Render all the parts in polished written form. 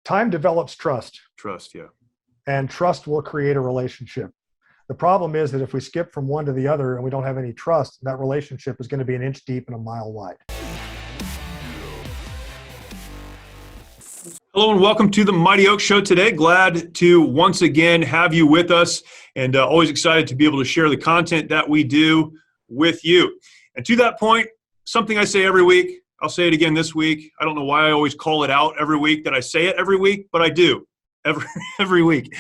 time develops trust. Trust, yeah. And trust will create a relationship. The problem is that if we skip from one to the other and we don't have any trust, that relationship is going to be an inch deep and a mile wide. Hello and welcome to the Mighty Oak Show today. Glad to once again have you with us, and always excited to be able to share the content that we do with you. And to that point, something I say every week, I'll say it again this week. I don't know why I always call it out every week that I say it every week, but I do every week.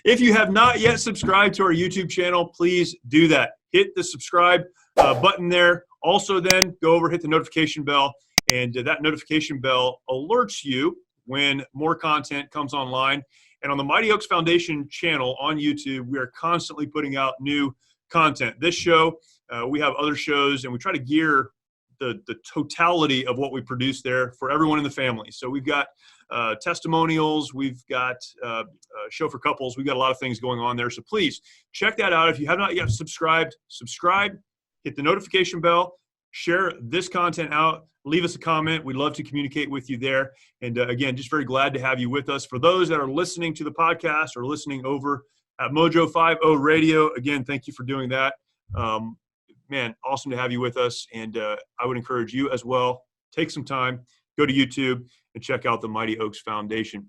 If you have not yet subscribed to our YouTube channel, please do that. Hit the subscribe button there. Also then go over, hit the notification bell, and that notification bell alerts you when more content comes online. And on the Mighty Oaks Foundation channel on YouTube, we are constantly putting out new content. This show, we have other shows, and we try to gear the totality of what we produce there for everyone in the family. So we've got testimonials, we've got a show for couples, we've got a lot of things going on there. So please check that out. If you have not yet subscribed, subscribe, hit the notification bell, share this content out, leave us a comment. We'd love to communicate with you there. And again, just very glad to have you with us. For those that are listening to the podcast or listening over at Mojo 50 Radio, again, thank you for doing that. Man, awesome to have you with us. And I would encourage you as well, take some time, go to YouTube and check out the Mighty Oaks Foundation.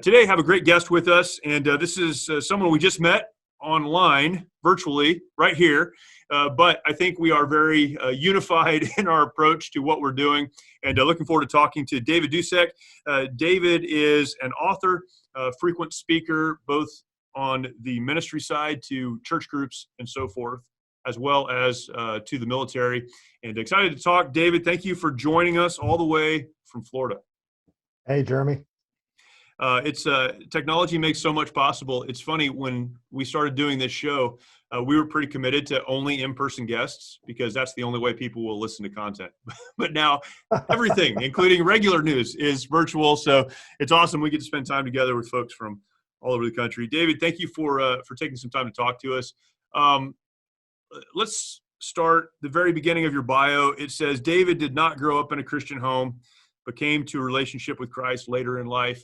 Today, I have a great guest with us. And this is someone we just met online, virtually, right here. But I think we are very unified in our approach to what we're doing, and looking forward to talking to David Dusek. David is an author, frequent speaker, both on the ministry side to church groups and so forth, as well as to the military. And excited to talk. David, thank you for joining us all the way from Florida. Hey, Jeremy. It's technology makes so much possible. It's funny, when we started doing this show, we were pretty committed to only in-person guests because that's the only way people will listen to content. But now everything, including regular news, is virtual. So it's awesome. We get to spend time together with folks from all over the country. David, thank you for taking some time to talk to us. Let's start the very beginning of your bio. It says, David did not grow up in a Christian home, but came to a relationship with Christ later in life.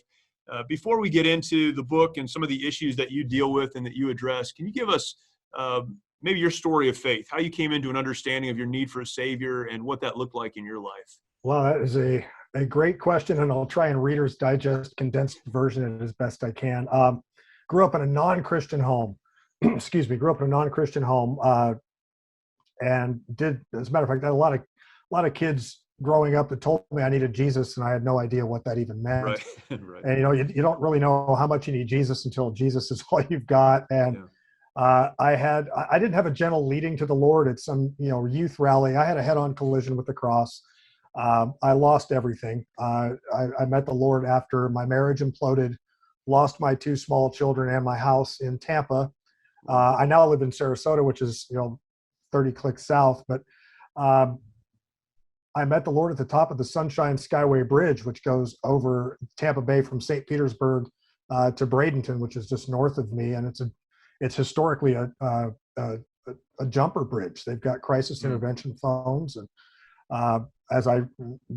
Before we get into the book and some of the issues that you deal with and that you address, can you give us maybe your story of faith, how you came into an understanding of your need for a Savior and what that looked like in your life? Well, that is a great question, and I'll try and Reader's Digest condensed version it as best I can. Grew up in a non-Christian home. Grew up in a non-Christian home, and did, as a matter of fact, I had a lot of kids growing up that told me I needed Jesus, and I had no idea what that even meant. Right. Right. And you don't really know how much you need Jesus until Jesus is all you've got. And I didn't have a gentle leading to the Lord at some youth rally. I had a head-on collision with the cross. I lost everything. I met the Lord after my marriage imploded, lost my 2 small children and my house in Tampa. I now live in Sarasota, which is 30 clicks south, but I met the Lord at the top of the Sunshine Skyway Bridge, which goes over Tampa Bay from St. Petersburg to Bradenton, which is just north of me, and it's historically a jumper bridge. They've got crisis intervention phones, and as I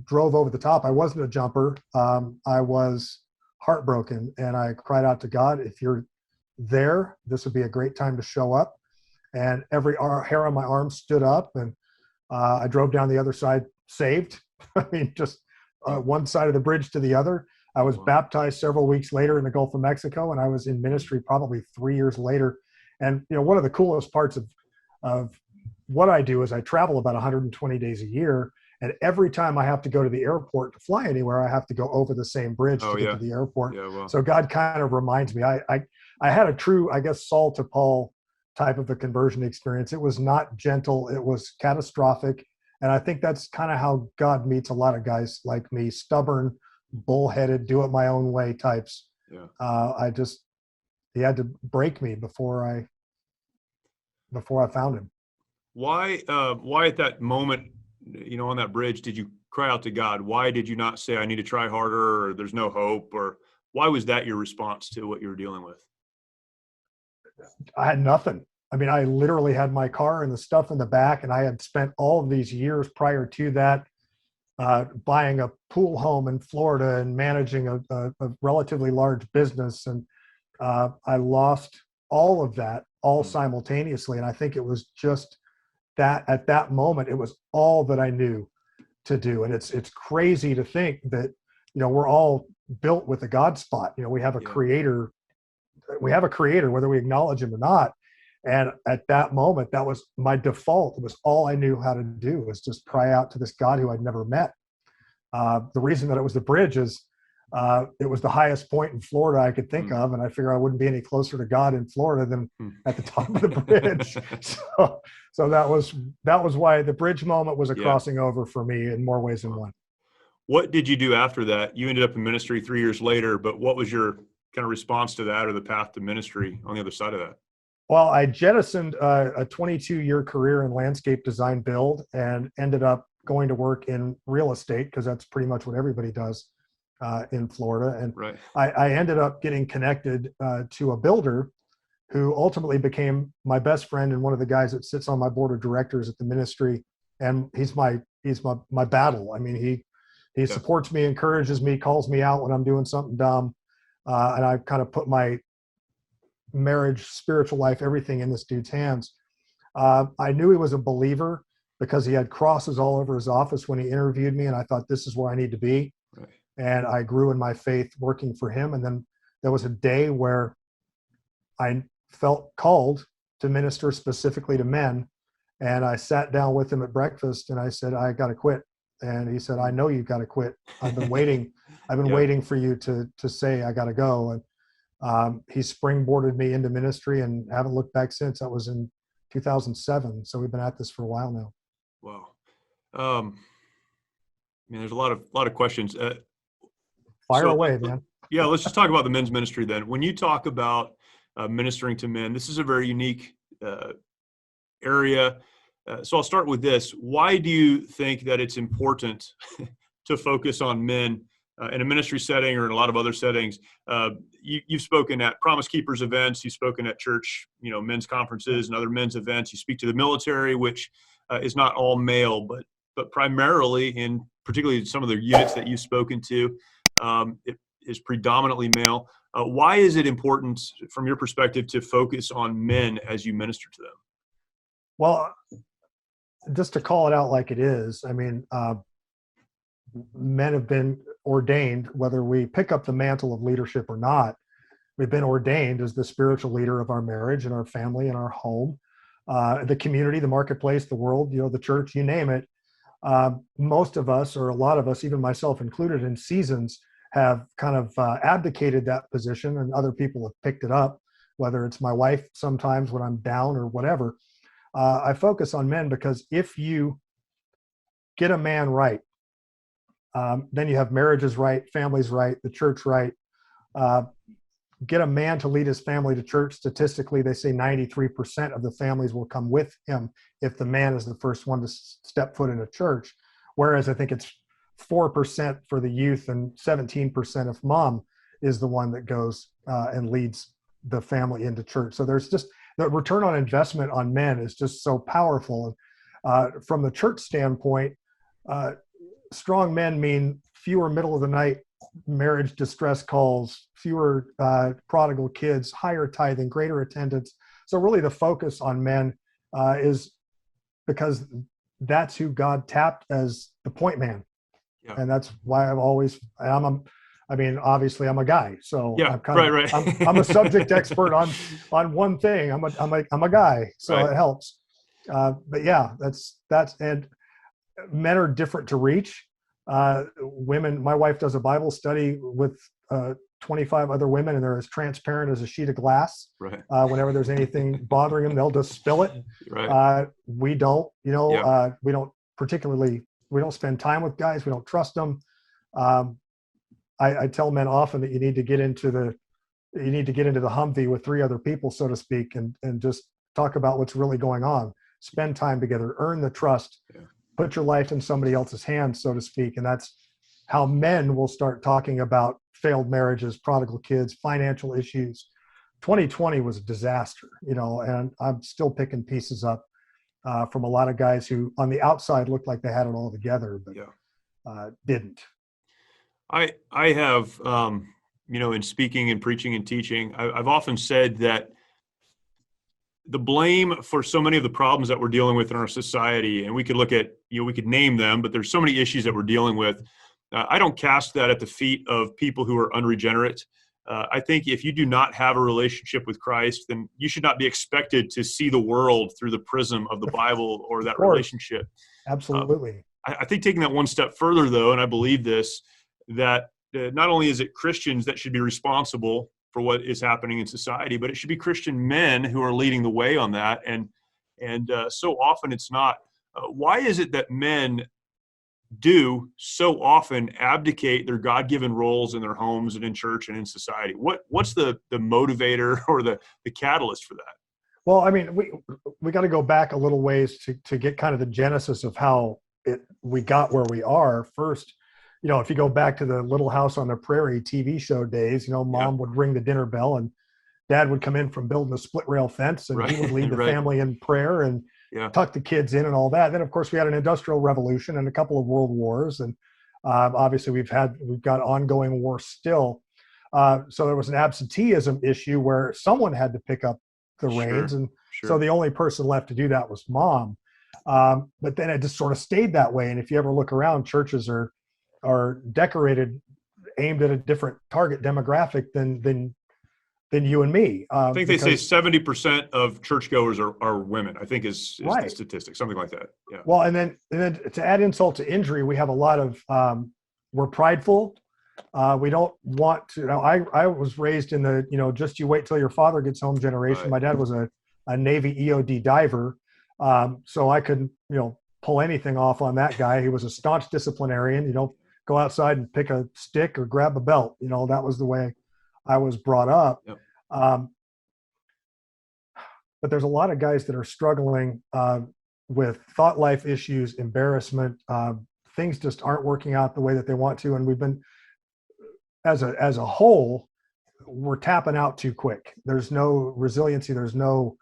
drove over the top, I wasn't a jumper. I was heartbroken, and I cried out to God, "If you're there, this would be a great time to show up." And every hair on my arm stood up, and I drove down the other side saved. I mean, just one side of the bridge to the other. I was baptized several weeks later in the Gulf of Mexico, and I was in ministry probably 3 years later. And one of the coolest parts of what I do is I travel about 120 days a year, and every time I have to go to the airport to fly anywhere, I have to go over the same bridge to get to the airport. Yeah, wow. So God kind of reminds me. I had a true, I guess, Saul to Paul type of a conversion experience. It was not gentle. It was catastrophic. And I think that's kind of how God meets a lot of guys like me, stubborn, bullheaded, do it my own way types. Yeah. He had to break me before I found him. Why at that moment, on that bridge, did you cry out to God? Why did you not say, I need to try harder, or there's no hope, or why was that your response to what you were dealing with? I had nothing. I mean, I literally had my car and the stuff in the back, and I had spent all of these years prior to that buying a pool home in Florida and managing a relatively large business. And I lost all of that all simultaneously. And I think it was just that at that moment, it was all that I knew to do. And it's crazy to think that, we're all built with a God spot. We have a creator. We have a creator, whether we acknowledge him or not. And at that moment, that was my default. It was all I knew how to do, was just cry out to this God who I'd never met. The reason that it was the bridge is it was the highest point in Florida I could think of. And I figure I wouldn't be any closer to God in Florida than at the top of the bridge. So that was why the bridge moment was a crossing over for me in more ways than one. What did you do after that? You ended up in ministry 3 years later, but what was your kind of response to that, or the path to ministry on the other side of that? Well, I jettisoned a 22-year career in landscape design build and ended up going to work in real estate, because that's pretty much what everybody does in Florida. And I ended up getting connected to a builder who ultimately became my best friend and one of the guys that sits on my board of directors at the ministry. And he's my battle. I mean, he supports me, encourages me, calls me out when I'm doing something dumb. And I've kind of put my marriage, spiritual life, everything in this dude's hands. I knew he was a believer because he had crosses all over his office when he interviewed me. And I thought, this is where I need to be. And I grew in my faith working for him. And then there was a day where I felt called to minister specifically to men. And I sat down with him at breakfast and I said, I got to quit. And he said, I know you've got to quit. I've been waiting. I've been waiting for you to say, I got to go. And he springboarded me into ministry and haven't looked back since. That was in 2007. So we've been at this for a while now. Wow. There's a lot of questions. Fire away, man. Yeah. Let's just talk about the men's ministry then. When you talk about ministering to men, this is a very unique area. So I'll start with this. Why do you think that it's important to focus on men in a ministry setting or in a lot of other settings? You've spoken at Promise Keepers events. You've spoken at church, men's conferences and other men's events. You speak to the military, which is not all male, but primarily, in particularly some of the units that you've spoken to, it is predominantly male. Why is it important, from your perspective, to focus on men as you minister to them? Well, just to call it out like it is, I mean, men have been ordained, whether we pick up the mantle of leadership or not. We've been ordained as the spiritual leader of our marriage and our family and our home, the community, the marketplace, the world, the church, you name it. Most of us, or a lot of us, even myself included, in seasons have kind of abdicated that position, and other people have picked it up, whether it's my wife sometimes when I'm down or whatever. I focus on men because if you get a man right, then you have marriages right, families right, the church right. Get a man to lead his family to church. Statistically, they say 93% of the families will come with him if the man is the first one to step foot in a church. Whereas I think it's 4% for the youth and 17% if mom is the one that goes and leads the family into church. So there's just the return on investment on men is just so powerful. From the church standpoint, strong men mean fewer middle of the night marriage distress calls, fewer prodigal kids, higher tithing, greater attendance. So really the focus on men is because that's who God tapped as the point man. Yeah. And that's why obviously I'm a guy, so I'm kind of, I'm a subject expert on one thing. I'm a guy, so it helps. But yeah, that's, and men are different to reach. Women, my wife does a Bible study with 25 other women, and they're as transparent as a sheet of glass. Right. Whenever there's anything bothering them, they'll just spill it. Right. We don't, we don't particularly, we don't spend time with guys. We don't trust them. I tell men often that you need to get into the Humvee with 3 other people, so to speak, and just talk about what's really going on. Spend time together, earn the trust, put your life in somebody else's hands, so to speak. And that's how men will start talking about failed marriages, prodigal kids, financial issues. 2020 was a disaster, and I'm still picking pieces up from a lot of guys who on the outside looked like they had it all together. But didn't. I have, in speaking and preaching and teaching, I've often said that the blame for so many of the problems that we're dealing with in our society, and we could look at, we could name them, but there's so many issues that we're dealing with. I don't cast that at the feet of people who are unregenerate. I think if you do not have a relationship with Christ, then you should not be expected to see the world through the prism of the Bible or that relationship. Absolutely. I think taking that one step further, though, and I believe this, that not only is it Christians that should be responsible for what is happening in society, but it should be Christian men who are leading the way on that. And so often it's not. Why is it that men do so often abdicate their God-given roles in their homes and in church and in society? What's the motivator or the catalyst for that? Well, I mean, we got to go back a little ways to get kind of the genesis of how we got where we are. First, if you go back to the Little House on the Prairie TV show days, mom would ring the dinner bell and dad would come in from building a split rail fence, and he would lead the family in prayer and tuck the kids in and all that. Then, of course, we had an industrial revolution and a couple of world wars. And obviously we've got ongoing wars still. So there was an absenteeism issue where someone had to pick up the reins. And so the only person left to do that was mom. But then it just sort of stayed that way. And if you ever look around, churches are decorated, aimed at a different target demographic than you and me. I think they say 70% of churchgoers are women, I think is the statistic, something like that. Yeah. Well, and then to add insult to injury, we have a lot of, we're prideful. We don't want to, I was raised in the, just you wait till your father gets home generation. Right. My dad was a Navy EOD diver. So I couldn't, pull anything off on that guy. He was a staunch disciplinarian. Go outside and pick a stick or grab a belt. That was the way I was brought up. Yep. But there's a lot of guys that are struggling with thought life issues, embarrassment. Things just aren't working out the way that they want to. And we've been, as a whole, we're tapping out too quick. There's no resiliency. There's no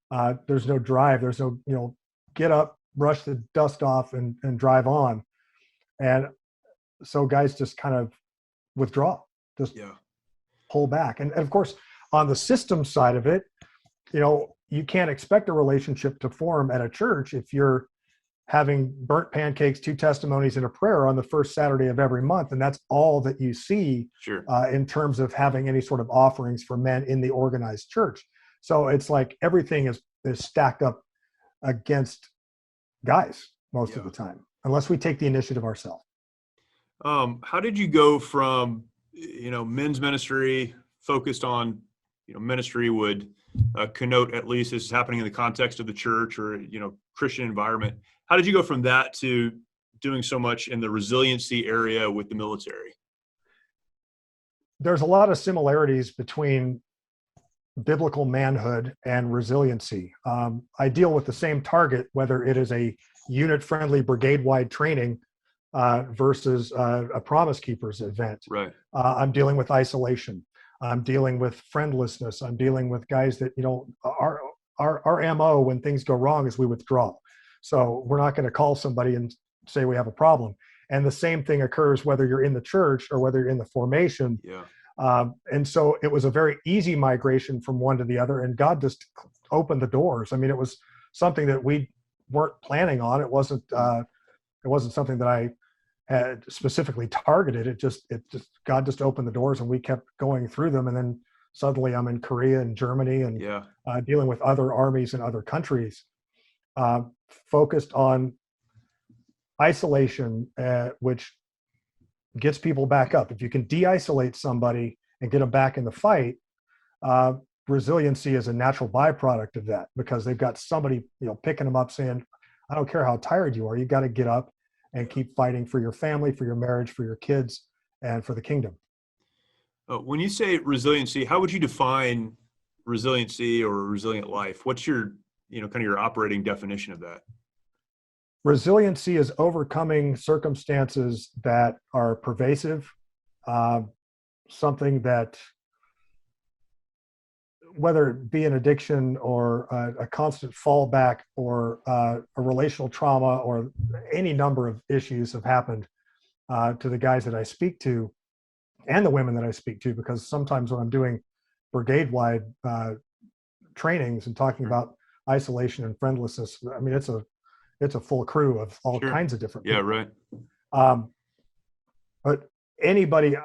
drive. There's no, get up, brush the dust off and drive on. And so guys just kind of withdraw, just pull back. And of course, on the system side of it, you can't expect a relationship to form at a church if you're having burnt pancakes, 2 testimonies, and a prayer on the first Saturday of every month. And that's all that you see in terms of having any sort of offerings for men in the organized church. So it's like everything is stacked up against guys most of the time, unless we take the initiative ourselves. How did you go from, men's ministry focused on, ministry would connote, at least this is happening in the context of the church or, Christian environment. How did you go from that to doing so much in the resiliency area with the military? There's a lot of similarities between biblical manhood and resiliency. I deal with the same target, whether it is a unit-friendly brigade-wide training versus a Promise Keepers event. Right. I'm dealing with isolation. I'm dealing with friendlessness. I'm dealing with guys that, our MO when things go wrong is we withdraw. So we're not going to call somebody and say we have a problem. And the same thing occurs whether you're in the church or whether you're in the formation. Yeah. And so it was a very easy migration from one to the other, and God just opened the doors. I mean, it was something that we weren't planning on. It wasn't something that I had specifically targeted. It just God just opened the doors, and we kept going through them. And then suddenly I'm in Korea and Germany and dealing with other armies in other countries, focused on isolation, which gets people back up. If you can de-isolate somebody and get them back in the fight, resiliency is a natural byproduct of that, because they've got somebody, picking them up saying, I don't care how tired you are, you got to get up and keep fighting for your family, for your marriage, for your kids, and for the kingdom. When you say resiliency, how would you define resiliency or a resilient life? What's your, kind of your operating definition of that? Resiliency is overcoming circumstances that are pervasive, something that, whether it be an addiction or a constant fallback or a relational trauma or any number of issues have happened, to the guys that I speak to and the women that I speak to, because sometimes when I'm doing brigade-wide trainings and talking about isolation and friendlessness, I mean, it's a full crew of all Sure. kinds of different Yeah, people. right. But anybody,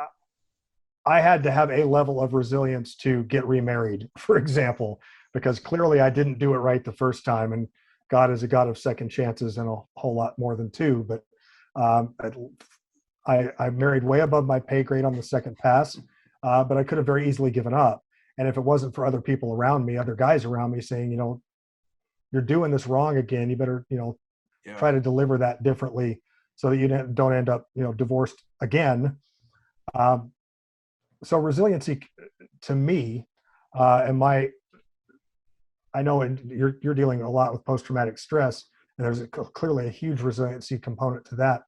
I had to have a level of resilience to get remarried, for example, because clearly I didn't do it right the first time. And God is a God of second chances and a whole lot more than two. But I married way above my pay grade on the second pass, but I could have very easily given up. And if it wasn't for other people around me, other guys around me saying, you're doing this wrong again, you better, try to deliver that differently so that you don't end up, divorced again. So resiliency to me, and I know you're dealing a lot with post-traumatic stress, and there's clearly a huge resiliency component to that.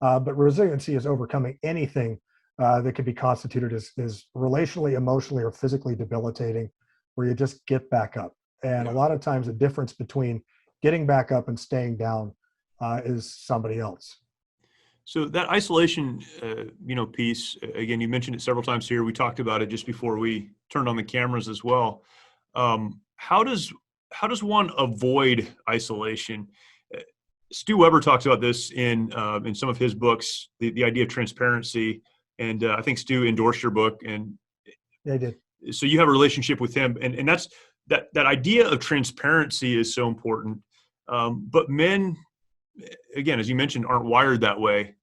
But resiliency is overcoming anything that could be constituted as relationally, emotionally, or physically debilitating, where you just get back up. And a lot of times the difference between getting back up and staying down is somebody else. So that isolation, piece, again, you mentioned it several times here. We talked about it just before we turned on the cameras as well. How does one avoid isolation? Stu Weber talks about this in some of his books, the idea of transparency. And I think Stu endorsed your book. And They did. So you have a relationship with him. And that's that idea of transparency is so important. But men, again, as you mentioned, aren't wired that way,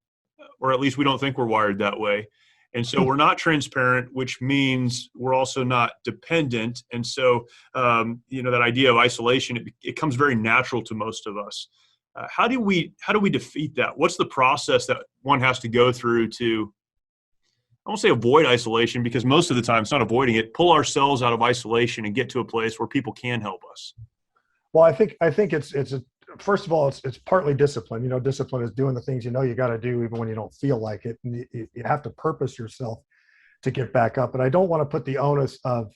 or at least we don't think we're wired that way. And so we're not transparent, which means we're also not dependent. And so, that idea of isolation, it comes very natural to most of us. How do we defeat that? What's the process that one has to go through to, I won't say avoid isolation, because most of the time it's not avoiding it, pull ourselves out of isolation and get to a place where people can help us? Well, I think it's first of all, it's partly discipline. Discipline is doing the things you got to do even when you don't feel like it. And you have to purpose yourself to get back up. And I don't want to put the onus of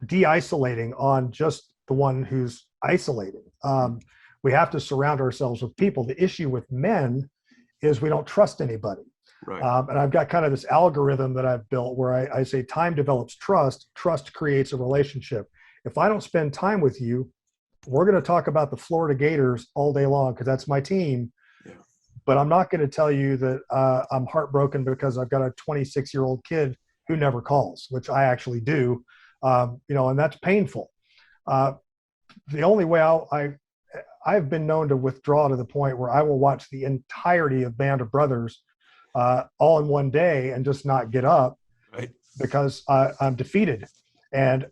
de-isolating on just the one who's isolating. We have to surround ourselves with people. The issue with men is we don't trust anybody. Right. And I've got kind of this algorithm that I've built where I say time develops trust. Trust creates a relationship. If I don't spend time with you, we're going to talk about the Florida Gators all day long because that's my team. Yeah. But I'm not going to tell you that I'm heartbroken because I've got a 26-year-old kid who never calls, which I actually do, and that's painful. The only way I've been known to withdraw to the point where I will watch the entirety of Band of Brothers all in one day and just not get up, right, because I'm defeated. And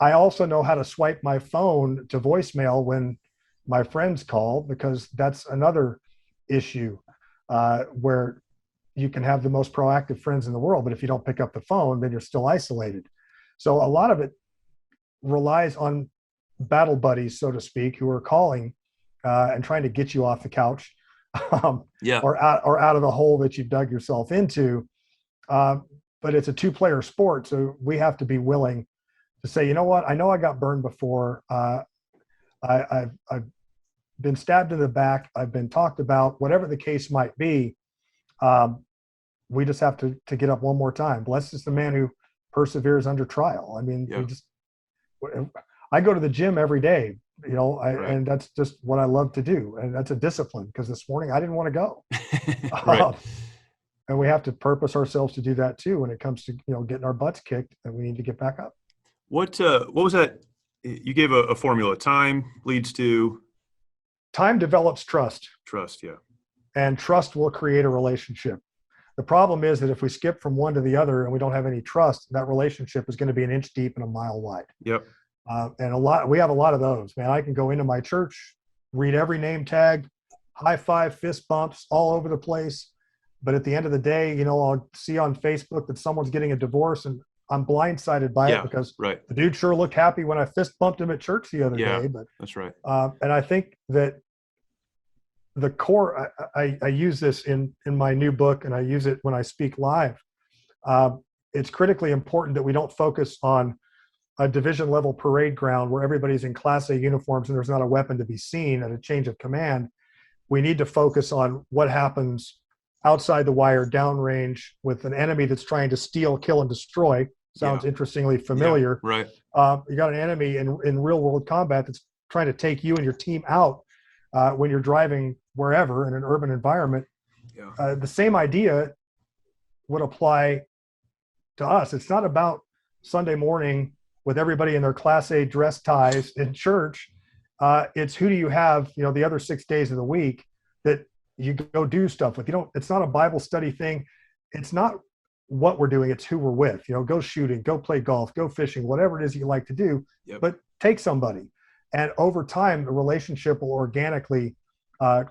I also know how to swipe my phone to voicemail when my friends call, because that's another issue where you can have the most proactive friends in the world, but if you don't pick up the phone, then you're still isolated. So a lot of it relies on battle buddies, so to speak, who are calling and trying to get you off the couch or out of the hole that you've dug yourself into. But it's a two-player sport, so we have to be willing to say, you know what, I know I got burned before. I've been stabbed in the back. I've been talked about, whatever the case might be. We just have to get up one more time. Blessed is the man who perseveres under trial. I mean, I go to the gym every day, and that's just what I love to do. And that's a discipline, because this morning I didn't want to go. Right. And we have to purpose ourselves to do that too when it comes to, getting our butts kicked, and we need to get back up. What was that? You gave a formula. Time leads to? Time develops trust. Trust, yeah. And trust will create a relationship. The problem is that if we skip from one to the other and we don't have any trust, that relationship is going to be an inch deep and a mile wide. Yep. And we have a lot of those, man. I can go into my church, read every name tag, high five, fist bumps all over the place. But at the end of the day, I'll see on Facebook that someone's getting a divorce, and I'm blindsided by it because the dude sure looked happy when I fist bumped him at church the other day. But that's right. And I think that the core, I use this in my new book, and I use it when I speak live. It's critically important that we don't focus on a division level parade ground where everybody's in Class A uniforms and there's not a weapon to be seen at a change of command. We need to focus on what happens outside the wire downrange with an enemy that's trying to steal, kill, and destroy. Sounds interestingly familiar. Yeah, right. You got an enemy in real world combat that's trying to take you and your team out when you're driving wherever in an urban environment. Yeah. The same idea would apply to us. It's not about Sunday morning with everybody in their Class A dress ties in church. It's who do you have, the other 6 days of the week that you go do stuff with. It's not a Bible study thing. It's not what we're doing. It's who we're with. Go shooting, go play golf, go fishing, whatever it is you like to do. Yep. But take somebody, and over time, the relationship will organically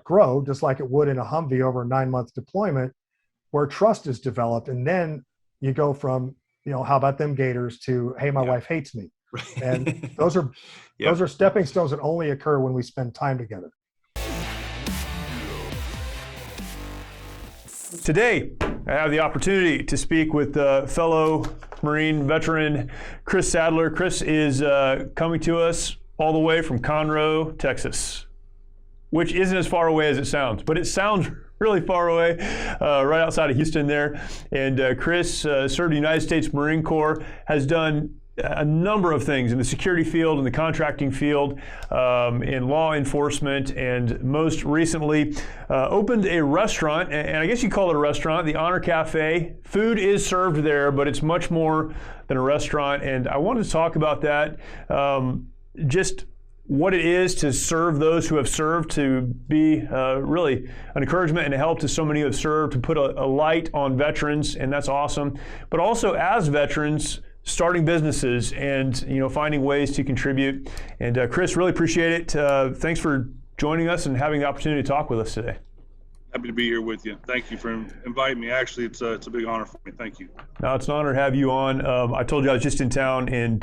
grow, just like it would in a Humvee over a 9-month deployment, where trust is developed, and then you go from how about them Gators to hey, my wife hates me, and those are stepping stones that only occur when we spend time together. Today, I have the opportunity to speak with fellow Marine veteran Chris Sadler. Chris is coming to us all the way from Conroe, Texas, which isn't as far away as it sounds, but it sounds really far away, right outside of Houston there. And Chris served the United States Marine Corps, has done a number of things in the security field, in the contracting field, in law enforcement, and most recently opened a restaurant, and I guess you call it a restaurant, the Honor Cafe. Food is served there, but it's much more than a restaurant, and I wanted to talk about that, just what it is to serve those who have served, to be really an encouragement and a help to so many who have served, to put a light on veterans, and that's awesome. But also as veterans, starting businesses and finding ways to contribute. And Chris, really appreciate it. Thanks for joining us and having the opportunity to talk with us today. Happy to be here with you. Thank you for inviting me. Actually, it's a big honor for me. Thank you. No, it's an honor to have you on. I told you I was just in town and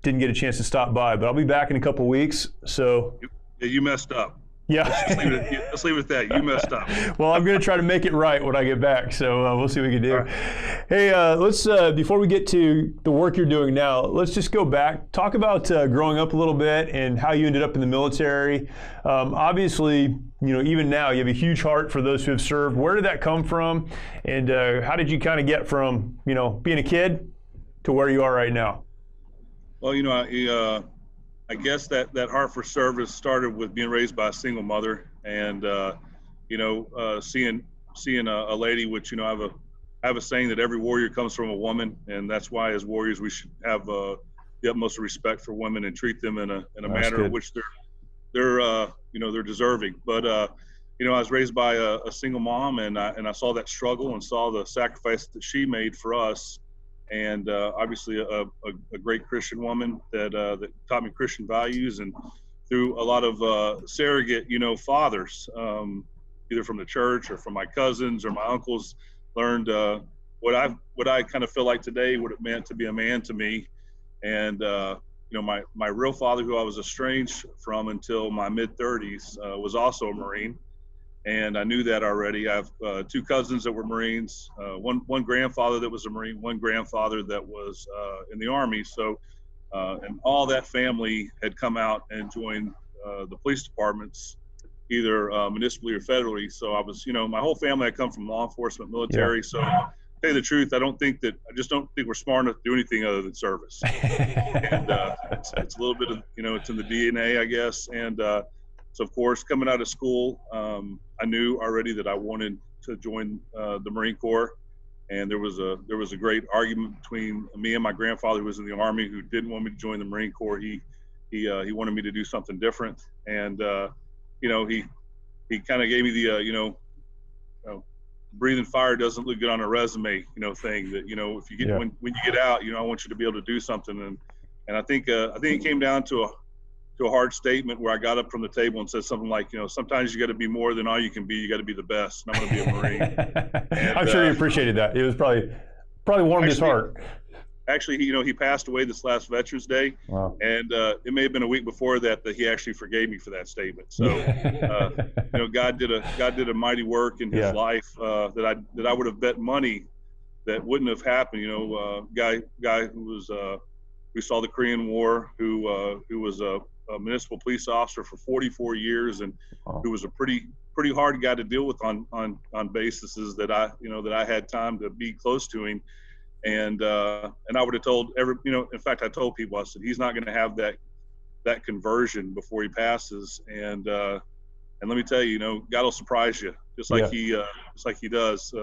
didn't get a chance to stop by, but I'll be back in a couple weeks. So you messed up. Yeah. Let's leave it at that. You messed up. Well, I'm going to try to make it right when I get back. So we'll see what we can do. Right. Hey, let's before we get to the work you're doing now, let's just go back. Talk about growing up a little bit and how you ended up in the military. Obviously, even now you have a huge heart for those who have served. Where did that come from? And how did you kind of get from, being a kid to where you are right now? Well, I guess that heart for service started with being raised by a single mother, and seeing a lady, which I have a saying that every warrior comes from a woman, and that's why as warriors we should have the utmost respect for women and treat them in a manner in which they're deserving. But I was raised by a single mom, and I saw that struggle and saw the sacrifice that she made for us. And obviously a great Christian woman that taught me Christian values, and through a lot of surrogate, fathers, either from the church or from my cousins or my uncles, learned what I kind of feel like today, what it meant to be a man to me. And my real father, who I was estranged from until my mid-30s, was also a Marine. And I knew that already. I have 2 cousins that were Marines, one grandfather that was a Marine, one grandfather that was in the Army. So, and all that family had come out and joined the police departments, either municipally or federally. So I was, my whole family had come from law enforcement, military. Yeah. So to tell you the truth, I just don't think we're smart enough to do anything other than service. And it's a little bit of, it's in the DNA, I guess. And so, of course, coming out of school, I knew already that I wanted to join the Marine Corps, and there was a great argument between me and my grandfather, who was in the Army, who didn't want me to join the Marine Corps. He wanted me to do something different, and he kind of gave me the breathing fire doesn't look good on a resume thing, that if you get when you get out, I want you to be able to do something, and I think it came down to a hard statement where I got up from the table and said something like, sometimes you got to be more than all you can be. You got to be the best. And I'm going to be a Marine. And, I'm sure he appreciated that. It was probably warmed his heart. Actually, he passed away this last Veterans Day. Wow. And it may have been a week before that he actually forgave me for that statement. So, God did a mighty work in his life that I would have bet money that wouldn't have happened. Guy who was. We saw the Korean War, who was a municipal police officer for 44 years, and Wow. who was a pretty hard guy to deal with on basis that I had time to be close to him. And I would have told in fact, I told people, I said, he's not going to have that conversion before he passes. And let me tell you, God will surprise you just like he does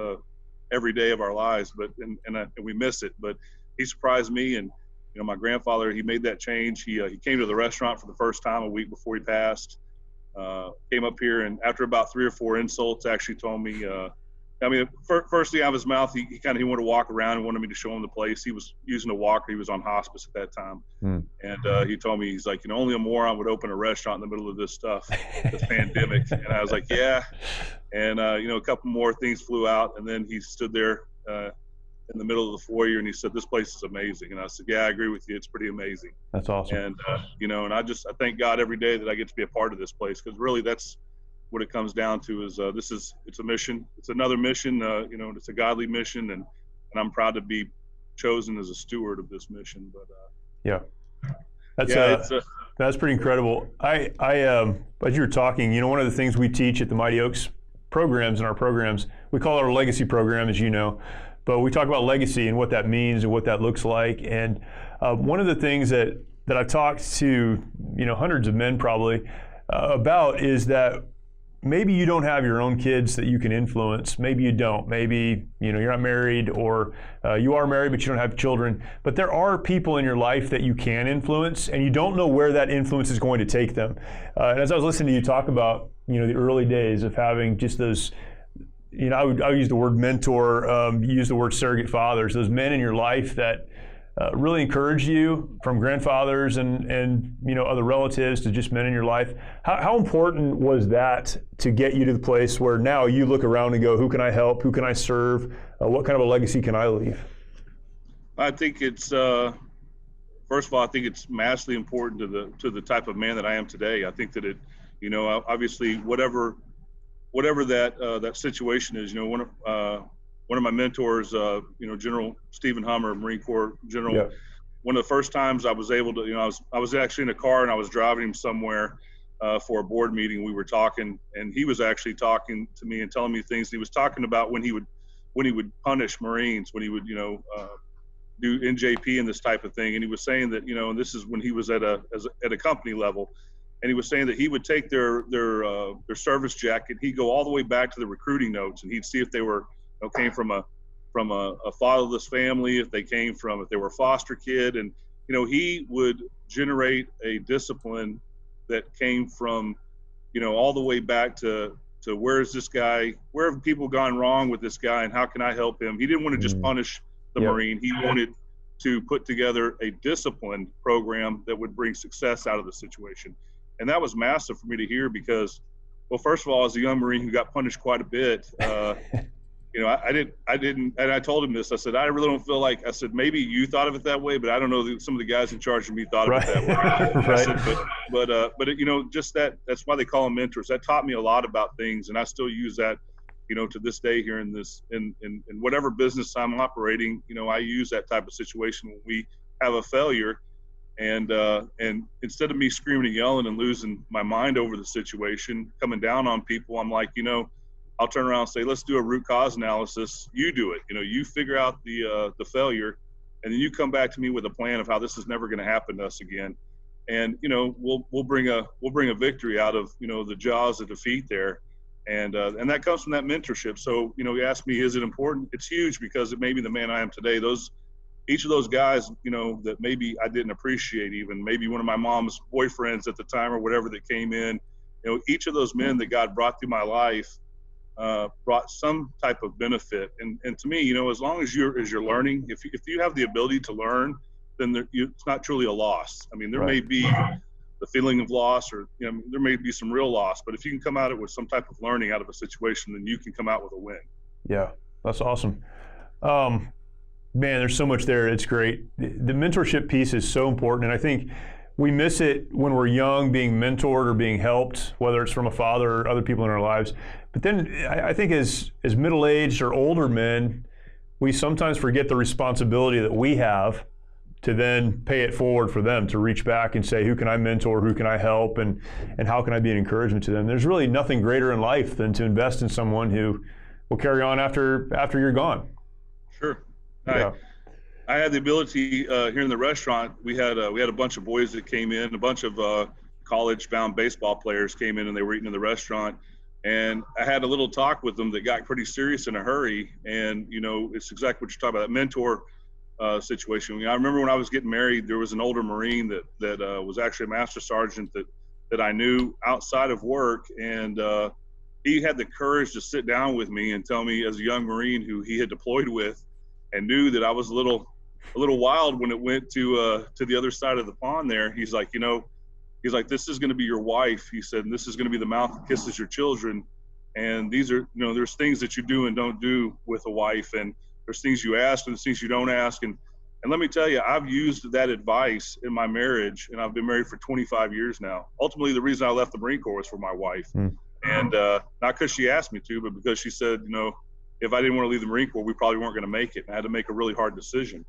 every day of our lives. But and we miss it. But he surprised me. And my grandfather, he made that change. He came to the restaurant for the first time a week before he passed. Came up here, and after about 3 or 4 insults, actually told me. First thing out of his mouth, he wanted to walk around and wanted me to show him the place. He was using a walker. He was on hospice at that time. And he told me, he's like, only a moron would open a restaurant in the middle of this stuff, this pandemic. And I was like, yeah. And, a couple more things flew out. And then he stood there in the middle of the foyer, and he said, this place is amazing. And I said, yeah, I agree with you. It's pretty amazing. That's awesome. And, and I thank God every day that I get to be a part of this place, because really that's what it comes down to is it's a mission. It's another mission, it's a godly mission, and I'm proud to be chosen as a steward of this mission. But that's pretty incredible. I as you were talking, one of the things we teach at the Mighty Oaks programs, in our programs, we call it our legacy program, as you know, but we talk about legacy and what that means and what that looks like. And one of the things that I've talked to hundreds of men probably about is that maybe you don't have your own kids that you can influence. Maybe you don't. Maybe you're not married, or you are married but you don't have children. But there are people in your life that you can influence, and you don't know where that influence is going to take them. And as I was listening to you talk about the early days of having just those, I would use the word mentor, you use the word surrogate fathers, those men in your life that really encouraged you, from grandfathers and other relatives to just men in your life. How important was that to get you to the place where now you look around and go, who can I help? Who can I serve? What kind of a legacy can I leave? I think it's first of all, I think it's massively important to the type of man that I am today. I think that it, obviously whatever that situation is, one of my mentors, General Stephen Hummer, Marine Corps General. Yeah. One of the first times I was able to, I was actually in a car and I was driving him somewhere for a board meeting. We were talking, and he was actually talking to me and telling me things. He was talking about when he would punish Marines, when he would, do NJP and this type of thing. And he was saying that, and this is when he was at a company level, and he was saying that he would take their service jacket. He'd go all the way back to the recruiting notes, and he'd see if they were came from a fatherless family, if they were a foster kid, and he would generate a discipline that came from all the way back to where is this guy, where have people gone wrong with this guy, and how can I help him? He didn't want to just punish the Marine. He wanted to put together a disciplined program that would bring success out of the situation. And that was massive for me to hear, because, well, first of all, as a young Marine who got punished quite a bit, I didn't, and I told him this. I said, I really don't feel like, I said, maybe you thought of it that way, but I don't know that some of the guys in charge of me thought of it that way. Right. I said, but just that's why they call them mentors. That taught me a lot about things, and I still use that, to this day here in whatever business I'm operating. I use that type of situation when we have a failure, and instead of me screaming and yelling and losing my mind over the situation, coming down on people, I'm like, I'll turn around and say, let's do a root cause analysis. You do it. You figure out the failure, and then you come back to me with a plan of how this is never going to happen to us again. And we'll bring a victory out of the jaws of defeat there, and that comes from that mentorship. So you ask me, is it important? It's huge, because it made me the man I am today. Each of those guys, that maybe I didn't appreciate, even maybe one of my mom's boyfriends at the time or whatever that came in, each of those men that God brought through my life brought some type of benefit. And to me, as long as you're learning, if you have the ability to learn, then it's not truly a loss. I mean, there may be the feeling of loss, or there may be some real loss, but if you can come out of it with some type of learning out of a situation, then you can come out with a win. Yeah, that's awesome. Man, there's so much there. It's great. The mentorship piece is so important, and I think we miss it when we're young, being mentored or being helped, whether it's from a father or other people in our lives. But then I think as middle-aged or older men, we sometimes forget the responsibility that we have to then pay it forward for them to reach back and say, who can I mentor, who can I help, and how can I be an encouragement to them? There's really nothing greater in life than to invest in someone who will carry on after you're gone. Sure. Yeah. I had the ability here in the restaurant. We had a bunch of boys that came in, a bunch of college-bound baseball players came in, and they were eating in the restaurant. And I had a little talk with them that got pretty serious in a hurry. And it's exactly what you're talking about, that mentor situation. I remember when I was getting married, there was an older Marine that was actually a master sergeant that I knew outside of work, and he had the courage to sit down with me and tell me, as a young Marine who he had deployed with, and knew that I was a little wild when it went to the other side of the pond there. He's like, this is going to be your wife. He said, and this is going to be the mouth that kisses your children. And these are, there's things that you do and don't do with a wife, and there's things you ask and there's things you don't ask. And let me tell you, I've used that advice in my marriage, and I've been married for 25 years now. Ultimately, the reason I left the Marine Corps was for my wife. And not because she asked me to, but because she said, if I didn't want to leave the Marine Corps, we probably weren't going to make it. And I had to make a really hard decision.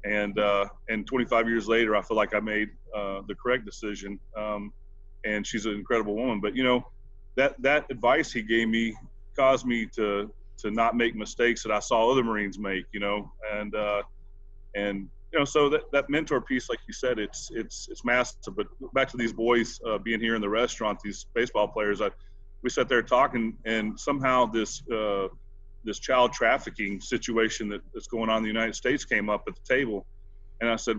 Yeah. And 25 years later, I feel like I made the correct decision. And she's an incredible woman. But, that advice he gave me caused me to not make mistakes that I saw other Marines make, so that mentor piece, like you said, it's massive. But back to these boys being here in the restaurant, these baseball players, we sat there talking, and somehow this child trafficking situation that's going on in the United States came up at the table. And I said,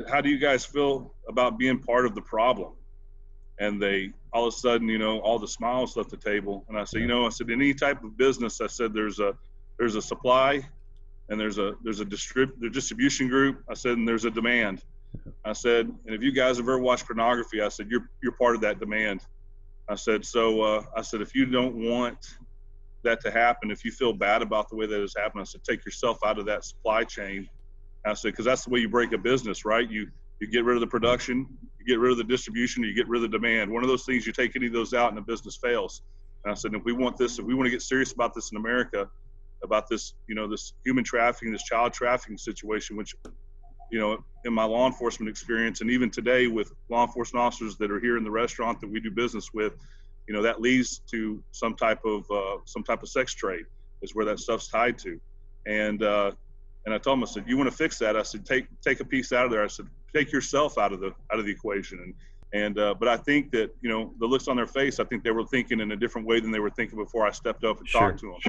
how do you guys feel about being part of the problem? And they, all of a sudden, all the smiles left the table. And I said, in any type of business, I said, there's a supply, and there's a distribution group. I said, and there's a demand. I said, and if you guys have ever watched pornography, I said, you're part of that demand. I said, if you don't want that to happen, if you feel bad about the way that has happened, I said, take yourself out of that supply chain. I said, because that's the way you break a business, right? You get rid of the production, you get rid of the distribution, you get rid of the demand. One of those things, you take any of those out and the business fails. And I said, if we want to get serious about this in America, about this, this human trafficking, this child trafficking situation, which, in my law enforcement experience, and even today with law enforcement officers that are here in the restaurant that we do business with, that leads to some type of sex trade is where that stuff's tied to. And I told him, I said, you want to fix that? I said, take a piece out of there. I said, take yourself out of the equation. But I think that, the looks on their face, I think they were thinking in a different way than they were thinking before I stepped up and talked to them.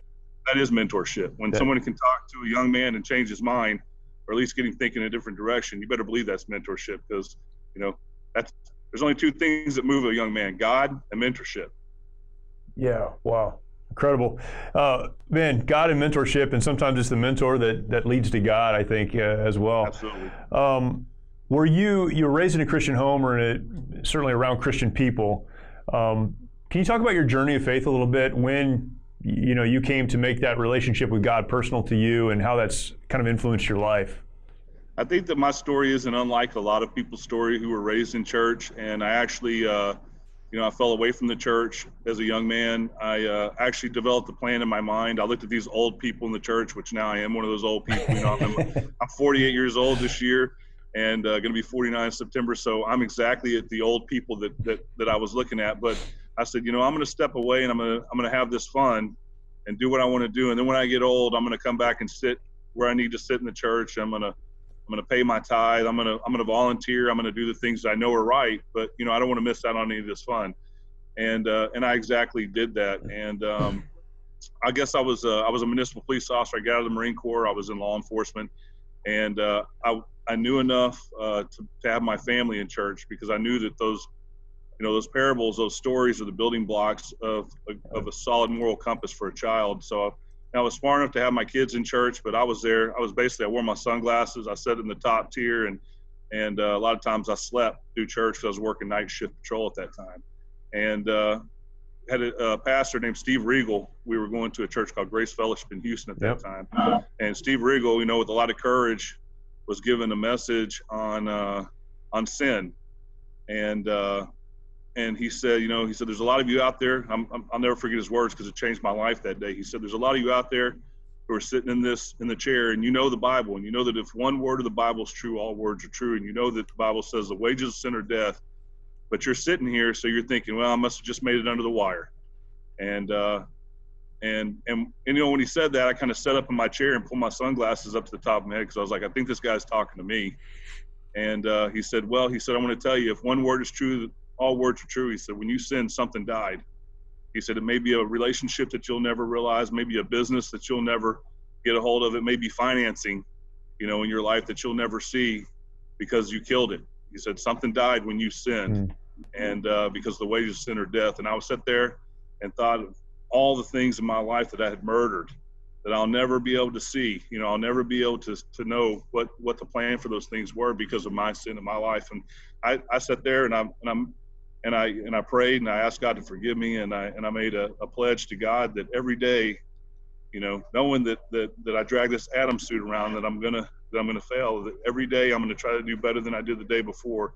That is mentorship. When someone can talk to a young man and change his mind, or at least get him thinking in a different direction, you better believe that's mentorship, because, there's only two things that move a young man: God and mentorship. Yeah. Wow. Incredible. Man, God and mentorship, and sometimes it's the mentor that leads to God, I think, as well. Absolutely. Were you were raised in a Christian home, or certainly around Christian people? Can you talk about your journey of faith a little bit, when you came to make that relationship with God personal to you, and how that's kind of influenced your life? I think that my story isn't unlike a lot of people's story who were raised in church. And I actually, I fell away from the church as a young man. I actually developed a plan in my mind. I looked at these old people in the church, which now I am one of those old people. I'm 48 years old this year, and going to be 49 in September. So I'm exactly at the old people that I was looking at. But I said, I'm going to step away, and I'm going to have this fun and do what I want to do. And then when I get old, I'm going to come back and sit where I need to sit in the church. I'm going to pay my tithe. I'm going to volunteer. I'm going to do the things that I know are right, but I don't want to miss out on any of this fun. And I exactly did that. And I guess I was a municipal police officer. I got out of the Marine Corps. I was in law enforcement, and I knew enough to have my family in church, because I knew that those parables, those stories, are the building blocks of a solid moral compass for a child. So I was smart enough to have my kids in church, but I was there. I wore my sunglasses. I sat in the top tier, and a lot of times I slept through church because I was working night shift patrol at that time. And had a pastor named Steve Regal. We were going to a church called Grace Fellowship in Houston at that time. And Steve Regal, with a lot of courage, was given a message on sin. And he said, there's a lot of you out there. I'll never forget his words, because it changed my life that day. He said, there's a lot of you out there who are sitting in the chair, and you know the Bible, and you know that if one word of the Bible is true, all words are true, and you know that the Bible says the wages of sin are death, but you're sitting here, so you're thinking, well, I must have just made it under the wire. And you know, when he said that, I kind of sat up in my chair and pulled my sunglasses up to the top of my head, because I was like, I think this guy's talking to me. And he said, I want to tell you, if one word is true, all words are true. He said, when you sin, something died. He said, it may be a relationship that you'll never realize, maybe a business that you'll never get a hold of. It may be financing, you know, in your life that you'll never see because you killed it. He said, something died when you sinned, and because the wages of sin are death. And I was sat there and thought of all the things in my life that I had murdered that I'll never be able to see. You know, I'll never be able to know what the plan for those things were because of my sin in my life. And I sat there and I prayed and I asked God to forgive me, and I made a pledge to God that every day, you know, knowing that I drag this Adam suit around, that I'm gonna fail, that every day I'm gonna try to do better than I did the day before,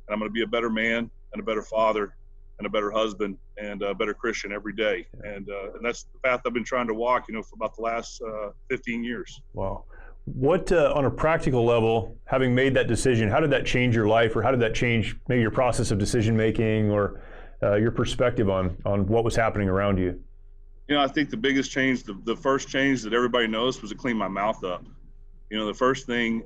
and I'm gonna be a better man and a better father and a better husband and a better Christian every day. And that's the path I've been trying to walk, you know, for about the last 15 years. Wow. What, on a practical level, having made that decision, how did that change your life, or how did that change maybe your process of decision making, or your perspective on what was happening around you? You know, I think the biggest change, the first change that everybody noticed, was to clean my mouth up. You know, the first thing,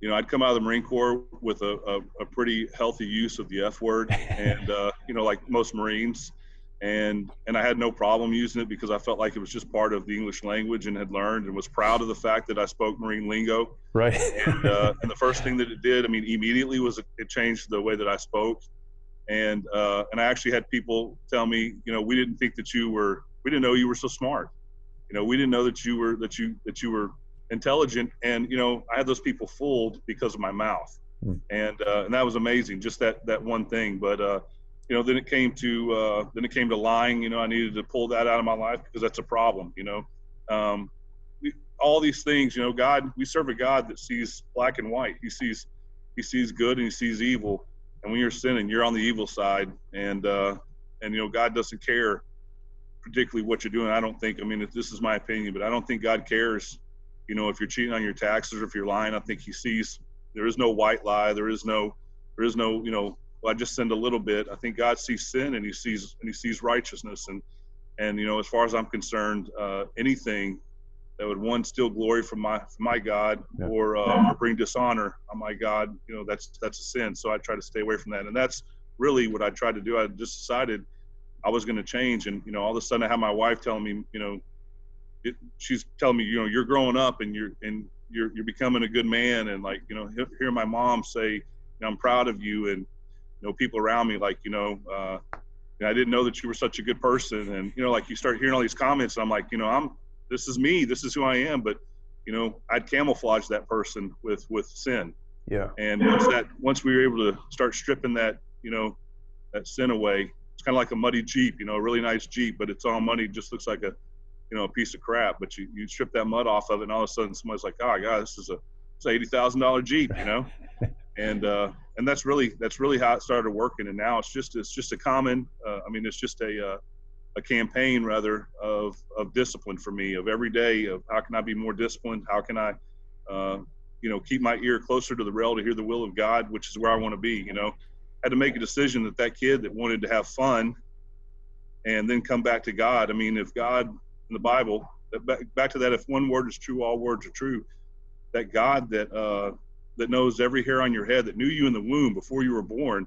you know, I'd come out of the Marine Corps with a pretty healthy use of the F word, and you know, like most Marines, and I had no problem using it because I felt like it was just part of the English language, and had learned and was proud of the fact that I spoke Marine lingo. Right. And the first thing that it did, I mean, immediately was it changed the way that I spoke, and I actually had people tell me, you know, we didn't know you were so smart. You know, we didn't know that you were intelligent. And, you know, I had those people fooled because of my mouth. And that was amazing, just that one thing. But, you know, then it came to lying. You know, I needed to pull that out of my life because that's a problem, you know. All these things, you know, we serve a God that sees black and white. He sees good and he sees evil. And when you're sinning, you're on the evil side. And you know, God doesn't care particularly what you're doing. I don't think, I mean, this is my opinion, but I don't think God cares, you know, if you're cheating on your taxes or if you're lying. I think he sees, there is no white lie. There is no, you know, well, I just sinned a little bit. I think God sees sin, and he sees righteousness. And, you know, as far as I'm concerned, anything that would steal glory from my God, or bring dishonor on my God, you know, that's a sin. So I try to stay away from that. And that's really what I tried to do. I just decided I was going to change. And, you know, all of a sudden I have my wife telling me, you know, she's telling me, you know, you're growing up and you're becoming a good man. And, like, you know, hear my mom say, you know, I'm proud of you. And, you know, people around me, like, you know, I didn't know that you were such a good person. And, you know, like, you start hearing all these comments, and I'm like, you know, this is me, this is who I am. But, you know, I'd camouflage that person with sin. Yeah. And once we were able to start stripping that, you know, that sin away, it's kind of like a muddy Jeep, you know, a really nice Jeep, but it's all muddy, just looks like a piece of crap. But you strip that mud off of it, and all of a sudden somebody's like, oh God, this is it's an $80,000 Jeep, you know. And that's really how it started working. And now it's just a common, I mean, it's just a campaign rather of discipline for me, of every day, of how can I be more disciplined? How can I, you know, keep my ear closer to the rail to hear the will of God, which is where I want to be. You know, I had to make a decision that kid that wanted to have fun and then come back to God. I mean, if God in the Bible, back to that, if one word is true, all words are true, that God that knows every hair on your head, that knew you in the womb before you were born,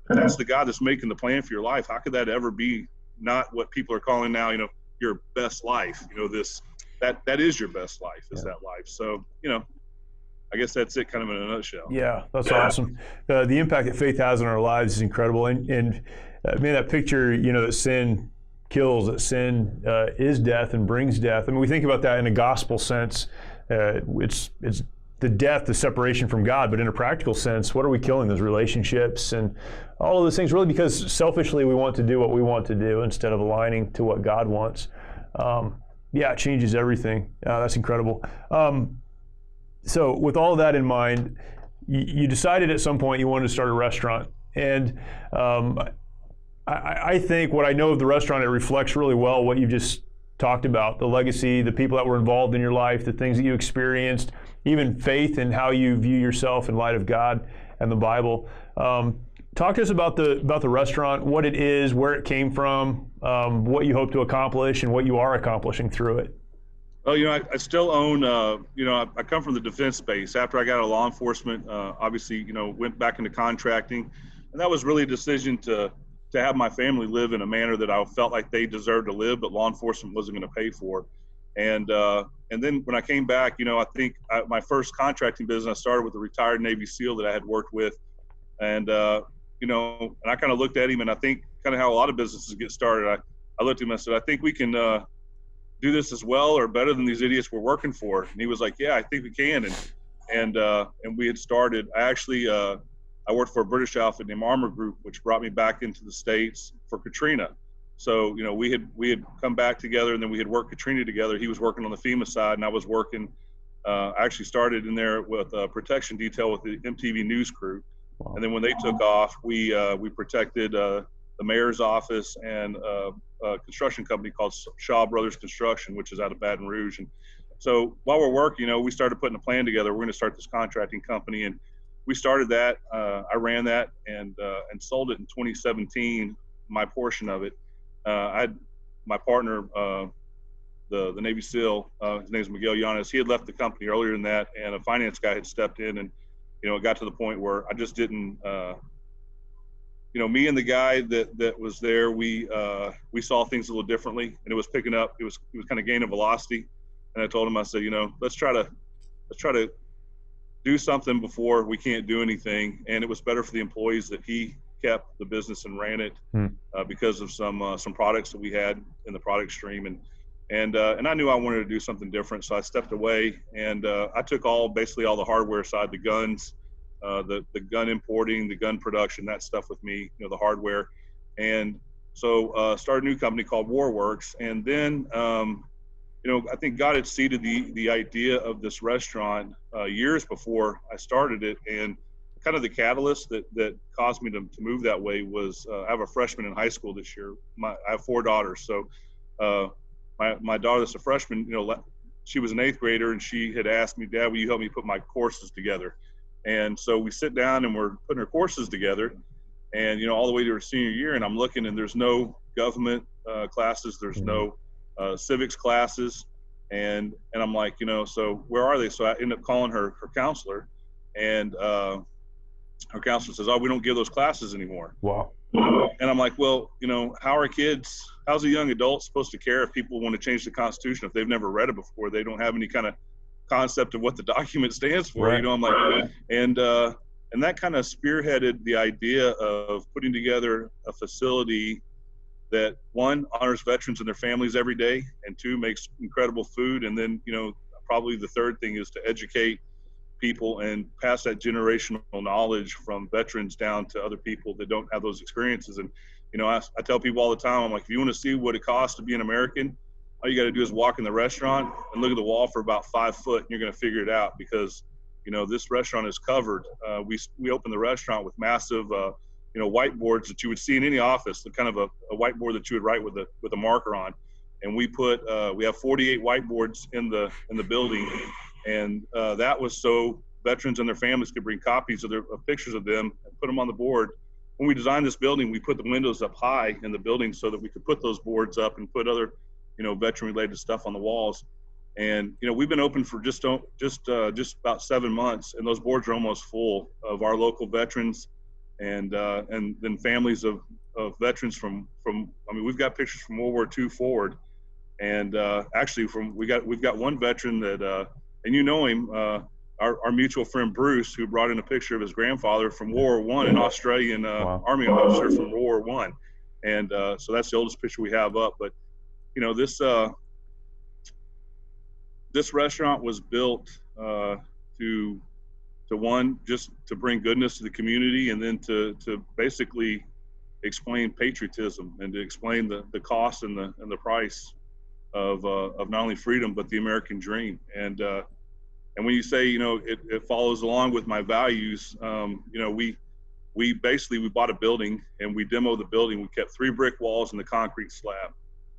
that's the God that's making the plan for your life. How could that ever be not what people are calling now, you know, your best life? You know, that is your best life, is that life. So, you know, I guess that's it, kind of in a nutshell. Yeah, that's awesome. The impact that faith has on our lives is incredible. And man, that picture, you know, that sin kills, that sin is death and brings death. I mean, we think about that in a gospel sense. It's the death, the separation from God. But in a practical sense, what are we killing? Those relationships and all of those things, really, because selfishly we want to do what we want to do instead of aligning to what God wants. It changes everything. That's incredible. So with all of that in mind, you decided at some point you wanted to start a restaurant. And I think what I know of the restaurant, it reflects really well what you just talked about the legacy, the people that were involved in your life, the things that you experienced, even faith and how you view yourself in light of God and the Bible. Talk to us about the restaurant, what it is, where it came from, what you hope to accomplish, and what you are accomplishing through it. Well, I still own, I come from the defense space. After I got out of law enforcement, obviously, went back into contracting. And that was really a decision to have my family live in a manner that I felt like they deserved to live, but law enforcement wasn't going to pay for. And then when I came back, I think my first contracting business, I started with a retired Navy SEAL that I had worked with. And, and I kind of looked at him, and I think kind of how a lot of businesses get started. I looked at him and I said, I think we can do this as well or better than these idiots we're working for. And he was like, yeah, I think we can. And we had started. I worked for a British outfit named Armor Group, which brought me back into the States for Katrina. So, we had come back together, and then we had worked Katrina together. He was working on the FEMA side, and I was working, I actually started in there with a protection detail with the MTV News crew. Wow. And then when they took off, we protected the mayor's office and a construction company called Shaw Brothers Construction, which is out of Baton Rouge. And so while we're working, we started putting a plan together. We're going to start this contracting company, and we started that. I ran that and sold it in 2017. My portion of it. I had my partner, the Navy SEAL. His name is Miguel Llanes. He had left the company earlier than that, and a finance guy had stepped in, and it got to the point where I just didn't. Me and the guy that was there, we saw things a little differently, and it was picking up. It was kind of gaining velocity, and I told him, I said, let's try to do something before we can't do anything. And it was better for the employees that he kept the business and ran it because of some products that we had in the product stream, and I knew I wanted to do something different, so I stepped away, and I took basically all the hardware side, the guns. The gun importing, the gun production, that stuff with me, the hardware. And so started a new company called WarWorks. And then, I think God had seeded the idea of this restaurant years before I started it. And kind of the catalyst that caused me to move that way was I have a freshman in high school this year. I have 4 daughters. So my daughter that's a freshman, she was an 8th grader, and she had asked me, Dad, will you help me put my courses together? And so we sit down and we're putting her courses together, and, all the way to her senior year. And I'm looking, and there's no government classes. There's no civics classes. And I'm like, so where are they? So I end up calling her counselor, and her counselor says, oh, we don't give those classes anymore. Wow. And I'm like, well, how's a young adult supposed to care if people want to change the Constitution if they've never read it before? They don't have any kind of concept of what the document stands for. Right. I'm like, and that kind of spearheaded the idea of putting together a facility that, 1, honors veterans and their families every day, and 2, makes incredible food. And then, probably the third thing is to educate people and pass that generational knowledge from veterans down to other people that don't have those experiences. And, I tell people all the time, I'm like, if you want to see what it costs to be an American, all you got to do is walk in the restaurant and look at the wall for about 5 foot, and you're going to figure it out, because, this restaurant is covered. We opened the restaurant with massive, whiteboards that you would see in any office, the kind of a whiteboard that you would write with a marker on. And we have 48 whiteboards in the building. And that was so veterans and their families could bring copies of pictures of them and put them on the board. When we designed this building, we put the windows up high in the building so that we could put those boards up and put other veteran-related stuff on the walls. And we've been open for just about 7 months, and those boards are almost full of our local veterans, and then families of veterans from. We've got pictures from World War II forward, and actually we've got one veteran that and him, our mutual friend Bruce, who brought in a picture of his grandfather from World War I, an Australian Wow. Army officer from World War I, and so that's the oldest picture we have up, but. This restaurant was built to one, just to bring goodness to the community, and then to basically explain patriotism and to explain the cost and the price of not only freedom but the American dream. And when you say it follows along with my values, we bought a building and we demoed the building. We kept 3 brick walls and the concrete slab.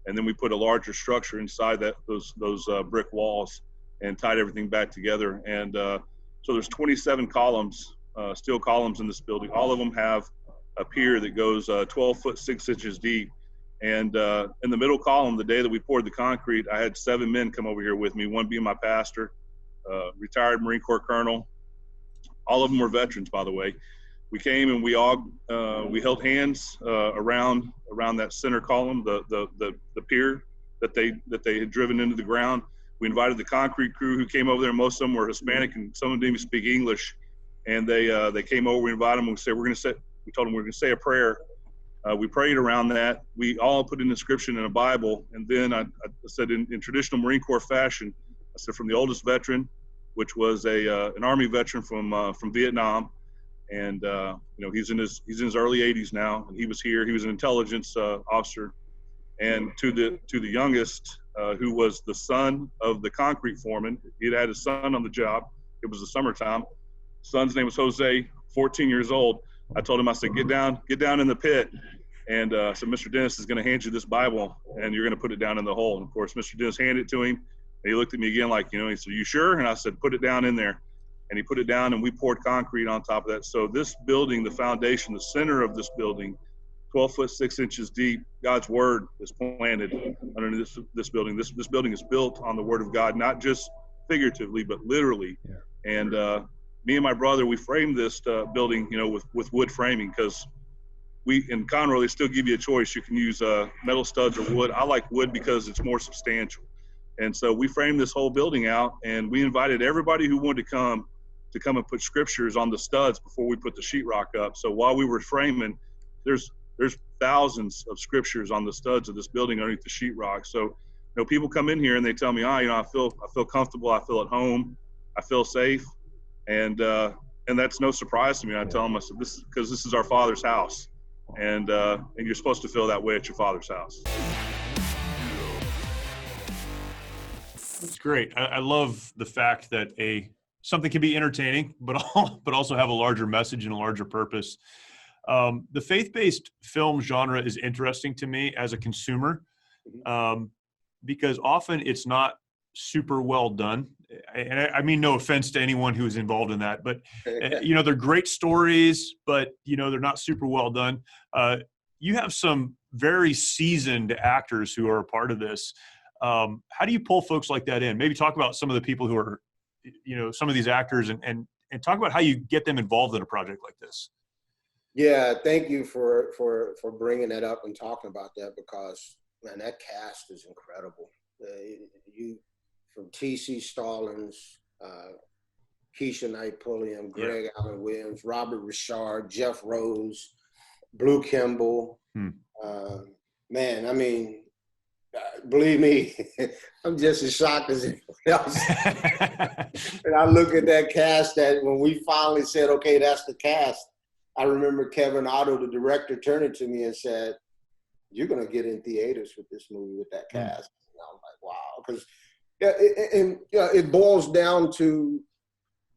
and then we put a larger structure inside those brick walls and tied everything back together. And so there's 27 columns, steel columns in this building. All of them have a pier that goes 12 foot 6 inches deep. And in the middle column, the day that we poured the concrete, I had 7 men come over here with me, one being my pastor, retired Marine Corps colonel. All of them were veterans, by the way. We came and we held hands around that center column, the pier that they had driven into the ground. We invited the concrete crew who came over there. Most of them were Hispanic and some of them didn't even speak English. And they came over. We invited them. We told them we're going to say a prayer. We prayed around that. We all put an inscription in a Bible, and then I said in traditional Marine Corps fashion, I said from the oldest veteran, which was an Army veteran from Vietnam, and he's in his early 80s now, and he was here. He was an intelligence officer, and to the youngest, who was the son of the concrete foreman. He had his son on the job. It was the summertime. Son's name was Jose, 14 years old. I told him, I said, get down in the pit. And so Mr. Dennis is going to hand you this Bible, and you're going to put it down in the hole. And of course, Mr. Dennis handed it to him. And he looked at me again like, he said, you sure? And I said, put it down in there. And he put it down, and we poured concrete on top of that. So this building, the foundation, the center of this building, 12 foot 6 inches deep, God's word is planted underneath this building. This building is built on the word of God, not just figuratively, but literally. Yeah. And me and my brother, we framed this building, with wood framing, because in Conroe, they still give you a choice. You can use metal studs or wood. I like wood because it's more substantial. And so we framed this whole building out, and we invited everybody who wanted to come and put scriptures on the studs before we put the sheetrock up. So while we were framing, there's thousands of scriptures on the studs of this building underneath the sheetrock. So, people come in here and they tell me, I feel comfortable, I feel at home, I feel safe, and that's no surprise to me. I tell them, I said, this is our Father's house, and you're supposed to feel that way at your Father's house. That's great. I love the fact that something can be entertaining, but also have a larger message and a larger purpose. The faith-based film genre is interesting to me as a consumer, because often it's not super well done. And I mean, no offense to anyone who is involved in that, but they're great stories, but they're not super well done. You have some very seasoned actors who are a part of this. How do you pull folks like that in? Maybe talk about some of the people who are, some of these actors, and talk about how you get them involved in a project like this. Yeah, thank you for bringing that up and talking about that, because man, that cast is incredible. You from T.C. Stallings, Keisha Knight Pulliam, Greg Allen Williams, Robert Richard, Jeff Rose, Blue Kimball. Man, I mean, believe me, I'm just as shocked as anyone else. And I look at that cast, that when we finally said, okay, that's the cast, I remember Kevin Otto, the director, turning to me and said, you're going to get in theaters with this movie with that cast. And I was like, wow. Because it boils down to,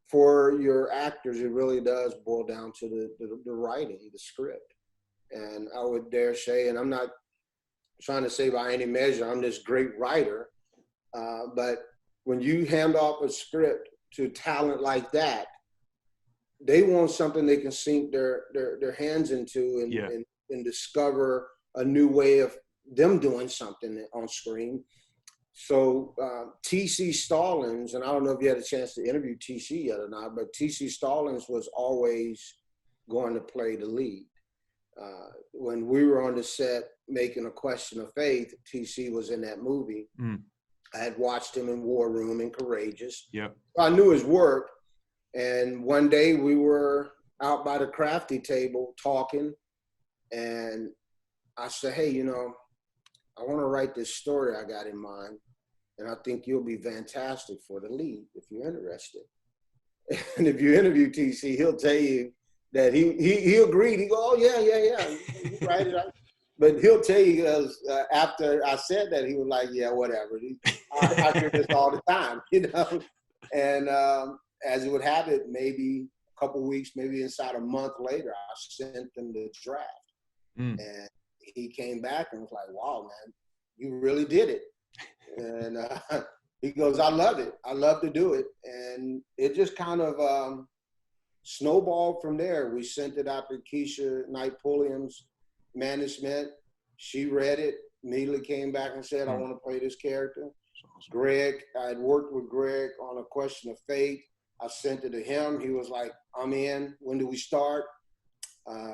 for your actors, it really does boil down to the writing, the script. And I would dare say, and I'm not trying to say by any measure I'm this great writer, but when you hand off a script to talent like that, they want something they can sink their hands into and discover a new way of them doing something on screen. So T.C. Stallings, and I don't know if you had a chance to interview T.C. yet or not, but T.C. Stallings was always going to play the lead. When we were on the set making A Question of Faith, T.C. was in that movie. I had watched him in War Room and Courageous. Yep. So I knew his work. And one day we were out by the crafty table talking, and I said, hey, I want to write this story I got in mind, and I think you'll be fantastic for the lead if you're interested. And if you interview TC, he'll tell you that he agreed. He go, oh, yeah. You write it out. But he'll tell you, after I said that, he was like, yeah, whatever. I hear this all the time, And as it would have it, maybe a couple weeks, maybe inside a month later, I sent them the draft. And he came back and was like, wow, man, you really did it. And he goes, I love it. I love to do it. And it just kind of snowballed from there. We sent it out to Keisha Knight Pulliam's management. She read it, immediately came back and said, I want to play this character. Awesome. Greg, I had worked with Greg on A Question of Fate. I sent it to him. He was like, I'm in. When do we start?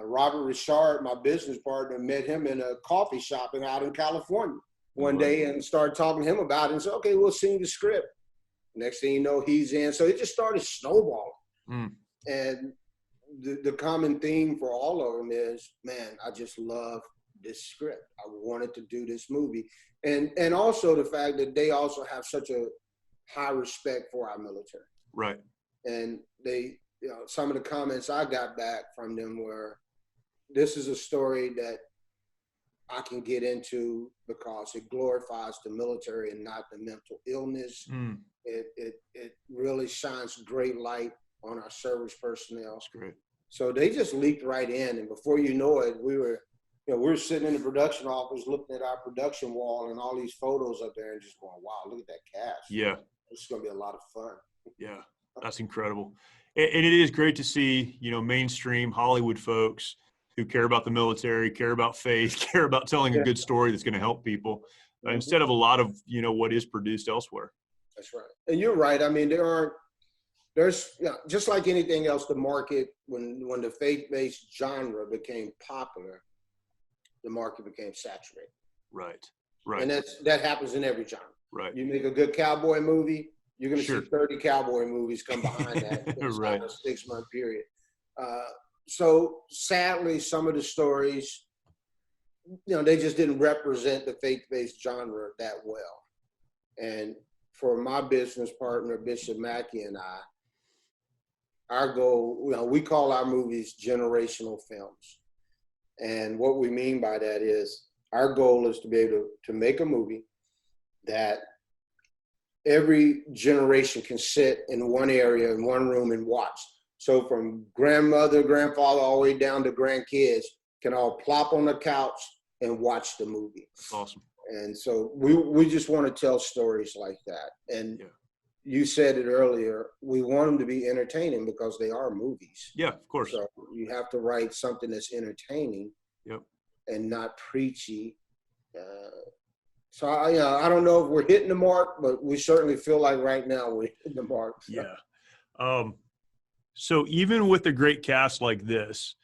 Robert Richard, my business partner, met him in a coffee shop out in California one day and started talking to him about it and said, okay, we'll send you the script. Next thing you know, he's in. So it just started snowballing. And the common theme for all of them is, man, I just love this script. I wanted to do this movie. And also the fact that they also have such a high respect for our military. Right. And they, you know, some of the comments I got back from them were, this is a story that I can get into because it glorifies the military and not the mental illness. It really shines great light on our service personnel. That's great. So they just leaked right in, and before you know it, we were sitting in the production office looking at our production wall and all these photos up there and just going, wow, look at that cast. Yeah. It's going to be a lot of fun. Yeah, that's incredible. And it is great to see, you know, mainstream Hollywood folks who care about the military, care about faith, care about telling a good story that's going to help people instead of a lot of, you know, what is produced elsewhere. That's right. And you're right. I mean, there's just like anything else, the market, when the faith-based genre became popular, the market became saturated. Right. Right. And that happens in every genre. Right. You make a good cowboy movie, you're going to Sure. see 30 cowboy movies come behind that in Right. a 6-month period. So sadly, some of the stories, you know, they just didn't represent the faith-based genre that well. And for my business partner, Bishop Mackey, and I, our goal, you know, we call our movies generational films. And what we mean by that is our goal is to be able to make a movie that every generation can sit in one area, in one room and watch. So from grandmother, grandfather, all the way down to grandkids can all plop on the couch and watch the movie. That's awesome. And so we just want to tell stories like that. And you said it earlier, we want them to be entertaining because they are movies. Yeah, of course. So you have to write something that's entertaining and not preachy. So I don't know if we're hitting the mark, but we certainly feel like right now we're hitting the mark. So. Yeah. So even with a great cast like this,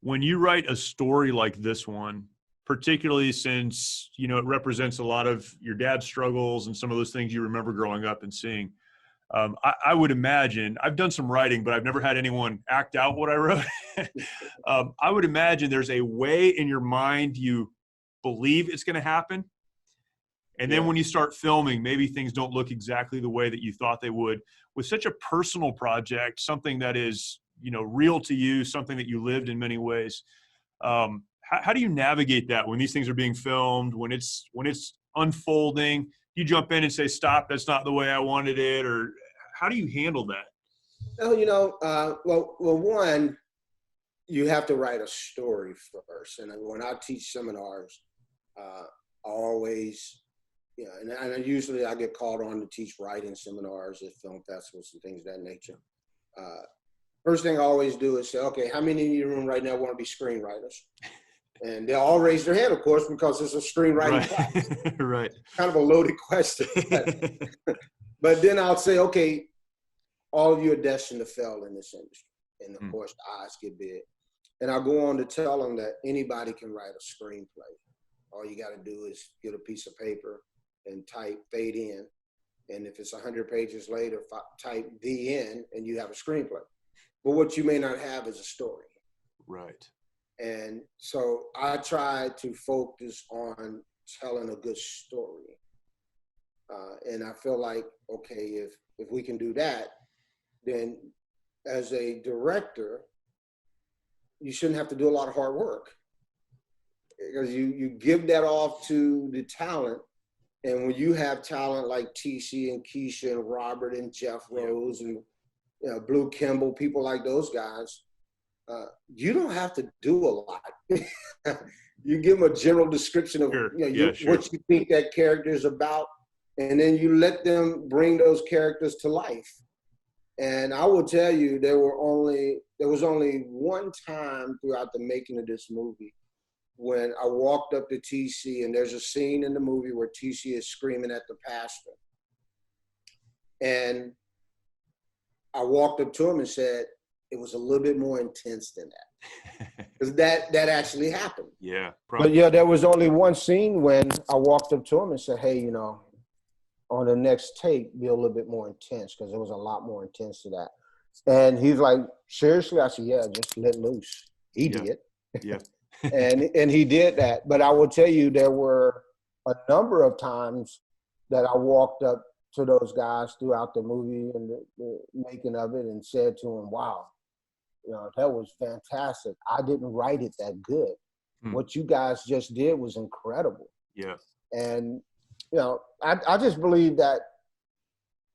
when you write a story like this one, particularly since, you know, it represents a lot of your dad's struggles and some of those things you remember growing up and seeing, I would imagine, I've done some writing, but I've never had anyone act out what I wrote. I would imagine there's a way in your mind you believe it's going to happen. And then when you start filming, maybe things don't look exactly the way that you thought they would. With such a personal project, something that is, you know, real to you, something that you lived in many ways. How do you navigate that when these things are being filmed, when it's unfolding? You jump in and say, stop, that's not the way I wanted it, or how do you handle that? Well, you know, well, one, you have to write a story first. And when I teach seminars, I always, you know, and usually I get called on to teach writing seminars at film festivals and things of that nature. First thing I always do is say, okay, how many in your room right now want to be screenwriters? And they'll all raise their hand, of course, because it's a screenwriting class. Right. Kind of a loaded question. But then I'll say, okay, all of you are destined to fail in this industry. And of course, the odds get big. And I'll go on to tell them that anybody can write a screenplay. All you got to do is get a piece of paper and type fade in. And if it's 100 pages later, type the end, and you have a screenplay. But what you may not have is a story. Right. And so I try to focus on telling a good story. And I feel like, okay, if we can do that, then as a director, you shouldn't have to do a lot of hard work. Because you give that off to the talent. And when you have talent like TC and Keisha and Robert and Jeff Rose and, you know, Blue Kimball, people like those guys, you don't have to do a lot. You give them a general description of what you think that character is about, and then you let them bring those characters to life. And I will tell you, there was only one time throughout the making of this movie when I walked up to TC, and there's a scene in the movie where TC is screaming at the pastor. And I walked up to him and said, it was a little bit more intense than that. Because that actually happened. Yeah. Probably. But yeah, there was only one scene when I walked up to him and said, hey, on the next take, be a little bit more intense, because there was a lot more intense to that. And he's like, seriously? I said, yeah, just let loose. He did. Yeah. and he did that. But I will tell you, there were a number of times that I walked up to those guys throughout the movie and the making of it and said to them, wow, that was fantastic. I didn't write it that good. What you guys just did was incredible. Yeah. And, I just believe that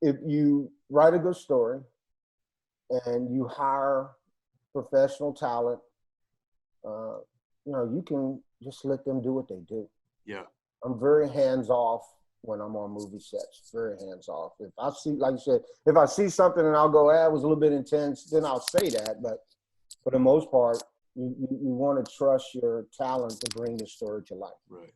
if you write a good story and you hire professional talent, you can just let them do what they do. Yeah. I'm very hands-off when I'm on movie sets, very hands-off. If I see, like you said, if I see something and I'll go, it was a little bit intense, then I'll say that. But for the most part, you want to trust your talent to bring the story to life. Right.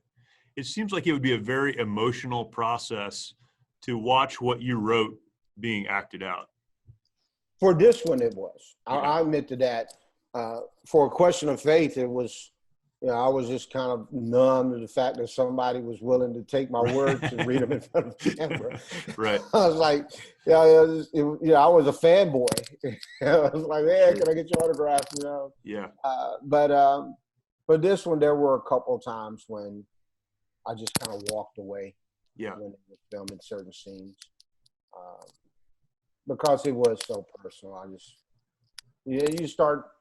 It seems like it would be a very emotional process to watch what you wrote being acted out. For this one, it was. Yeah. I admit to that. For A Question of Faith, it was, I was just kind of numb to the fact that somebody was willing to take my words and read them in front of the camera. Right. I was like, I was a fanboy. I was like, man, can I get your autograph? Yeah. But this one, there were a couple of times when I just kind of walked away. Yeah. When they were filming certain scenes, because it was so personal. I just, you start,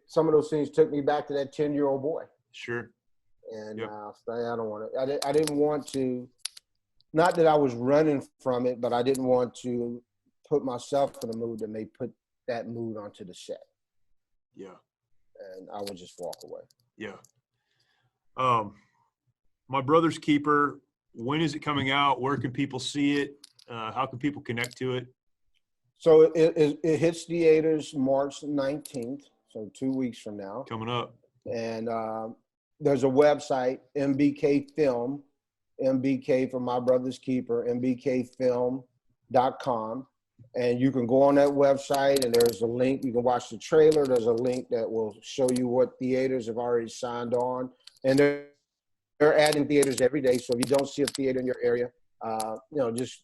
some of those scenes took me back to that 10-year-old boy. Sure. And I don't want to. I didn't want to. Not that I was running from it, but I didn't want to put myself in a mood that may put that mood onto the set. Yeah. And I would just walk away. Yeah. My Brother's Keeper. When is it coming out? Where can people see it? How can people connect to it? So it hits theaters March 19th, so 2 weeks from now. Coming up. And there's a website, MBK Film, MBK for My Brother's Keeper, mbkfilm.com. And you can go on that website, and there's a link. You can watch the trailer. There's a link that will show you what theaters have already signed on. And they're adding theaters every day. So if you don't see a theater in your area, just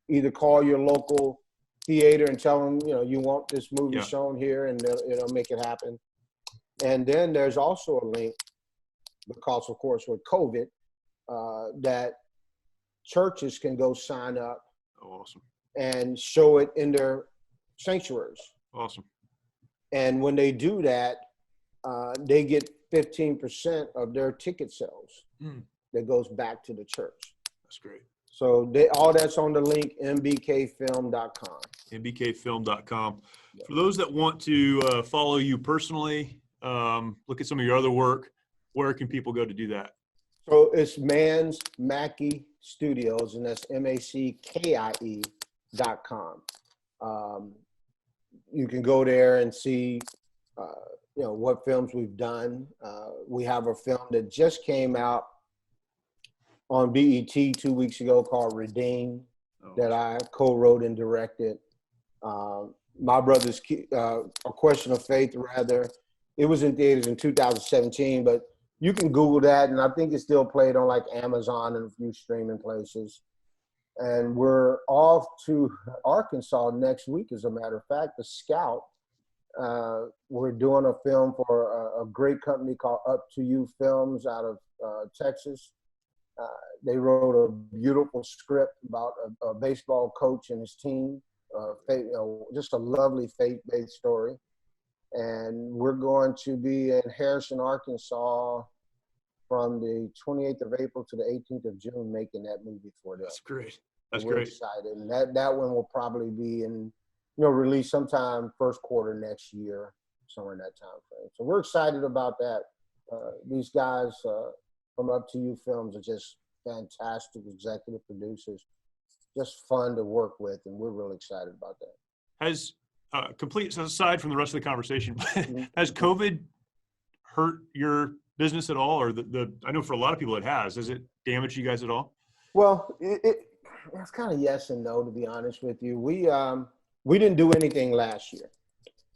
either call your local theater and tell them, you want this movie shown here, and they'll make it happen. And then there's also a link, because of course with COVID, that churches can go sign up. Oh, awesome. And show it in their sanctuaries. Awesome. And when they do that, they get 15% of their ticket sales that goes back to the church. That's great. So all that's on the link, mbkfilm.com. mbkfilm.com. Yeah. For those that want to follow you personally, look at some of your other work, where can people go to do that? So it's Mans Mackey Studios, and that's MACKIE.com. You can go there and see, what films we've done. We have a film that just came out on BET 2 weeks ago called Redeem, that I co-wrote and directed. My Brother's A Question of Faith, rather. It was in theaters in 2017, but you can Google that, and I think it's still played on like Amazon and a few streaming places. And we're off to Arkansas next week, as a matter of fact, The Scout. We're doing a film for a great company called Up to You Films out of Texas. They wrote a beautiful script about a baseball coach and his team, just a lovely faith-based story. And we're going to be in Harrison, Arkansas from the 28th of April to the 18th of June, making that movie for them. That's great. That's we're great. Excited. And that one will probably be in release sometime first quarter next year, somewhere in that time frame. So we're excited about that. These guys from Up to You Films are just fantastic executive producers, just fun to work with, and we're really excited about that. Has aside from the rest of the conversation, has COVID hurt your business at all, or I know for a lot of people it has. Has it damaged you guys at all? Well, it's kind of yes and no, to be honest with you. We didn't do anything last year.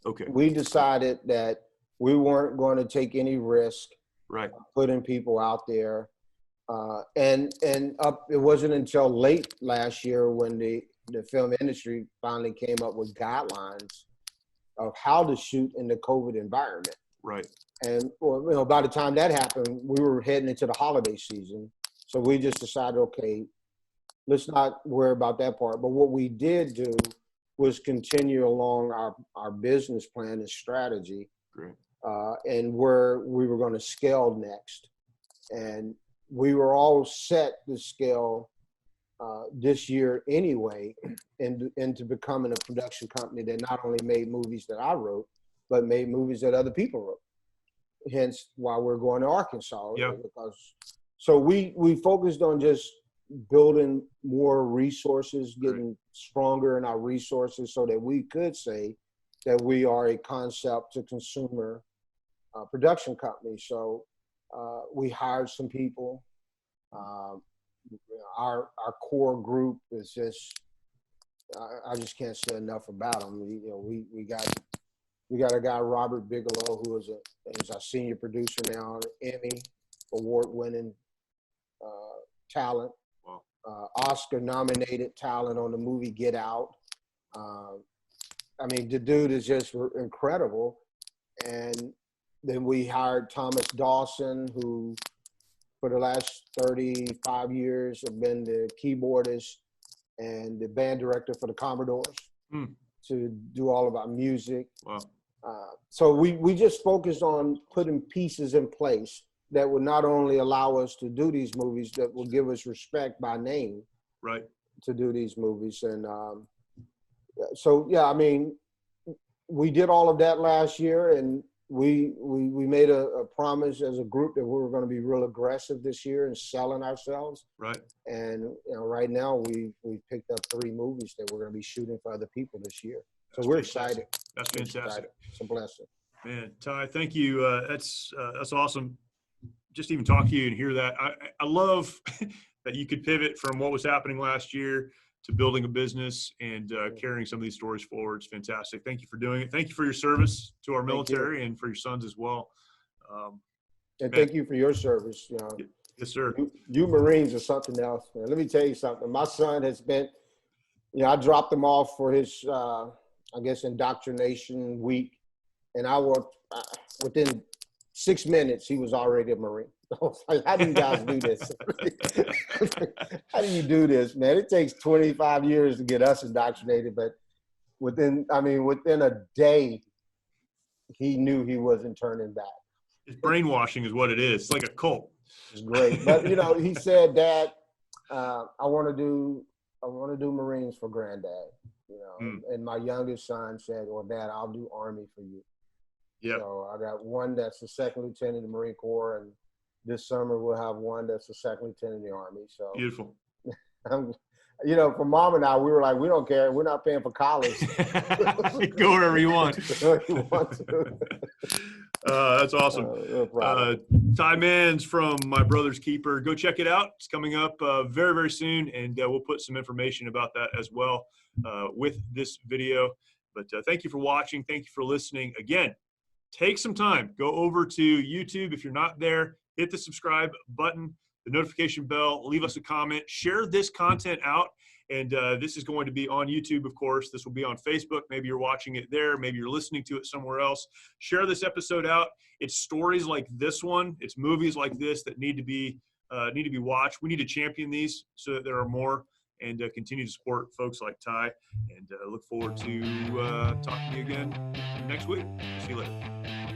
Okay. We decided that we weren't going to take any risk, right, putting people out there. It wasn't until late last year when the film industry finally came up with guidelines of how to shoot in the COVID environment. Right. And by the time that happened, we were heading into the holiday season. So we just decided, okay, let's not worry about that part. But what we did do was continue along our business plan and strategy. Great. And where we were going to scale next. And we were all set to scale this year anyway into becoming a production company that not only made movies that I wrote, but made movies that other people wrote. Hence why we're going to Arkansas. Yeah. So we focused on just building more resources, getting stronger in our resources so that we could say that we are a concept to consumer production company. So we hired some people. Our core group is just, I just can't say enough about them. We got a guy, Robert Bigelow, who is our senior producer now, Emmy award-winning talent, wow. Oscar-nominated talent on the movie Get Out. The dude is just incredible. And then we hired Thomas Dawson, who for the last 35 years have been the keyboardist and the band director for the Commodores to do all of our music. Wow. So we just focused on putting pieces in place that would not only allow us to do these movies, that will give us respect by name, right, to do these movies. And we did all of that last year, and we made a promise as a group that we were going to be real aggressive this year in selling ourselves. Right. And right now we picked up 3 movies that we're going to be shooting for other people this year. So we're excited. That's fantastic. It's a blessing. Man, Ty, thank you. That's awesome. Just even talk to you and hear that. I love that you could pivot from what was happening last year to building a business and carrying some of these stories forward. It's fantastic. Thank you for doing it. Thank you for your service to our military and for your sons as well. And thank you for your service. Yes, sir. You Marines are something else, man. Let me tell you something. My son has been, I dropped him off for his, indoctrination week. And within 6 minutes, he was already a Marine. I was like, how do you guys do this? How do you do this, man? It takes 25 years to get us indoctrinated, but within a day, he knew he wasn't turning back. It's brainwashing is what it is. It's like a cult. It's great. But, he said, Dad, I want to do Marines for Granddad. And my youngest son said, well, Dad, I'll do Army for you. Yeah. So I got one that's a second lieutenant in the Marine Corps, and this summer we'll have one that's a second lieutenant in the Army. So beautiful. For Mom and I, we were like, we don't care. We're not paying for college. Go wherever you want. You want to. That's awesome. No Ty Mans from My Brother's Keeper. Go check it out. It's coming up very, very soon, and we'll put some information about that as well with this video. But thank you for watching. Thank you for listening. Again, take some time. Go over to YouTube. If you're not there, hit the subscribe button, the notification bell, leave us a comment, share this content out. And this is going to be on YouTube, of course. This will be on Facebook. Maybe you're watching it there. Maybe you're listening to it somewhere else. Share this episode out. It's stories like this one. It's movies like this that need to be watched. We need to champion these so that there are more, and continue to support folks like Ty. And look forward to talking to you again next week. See you later.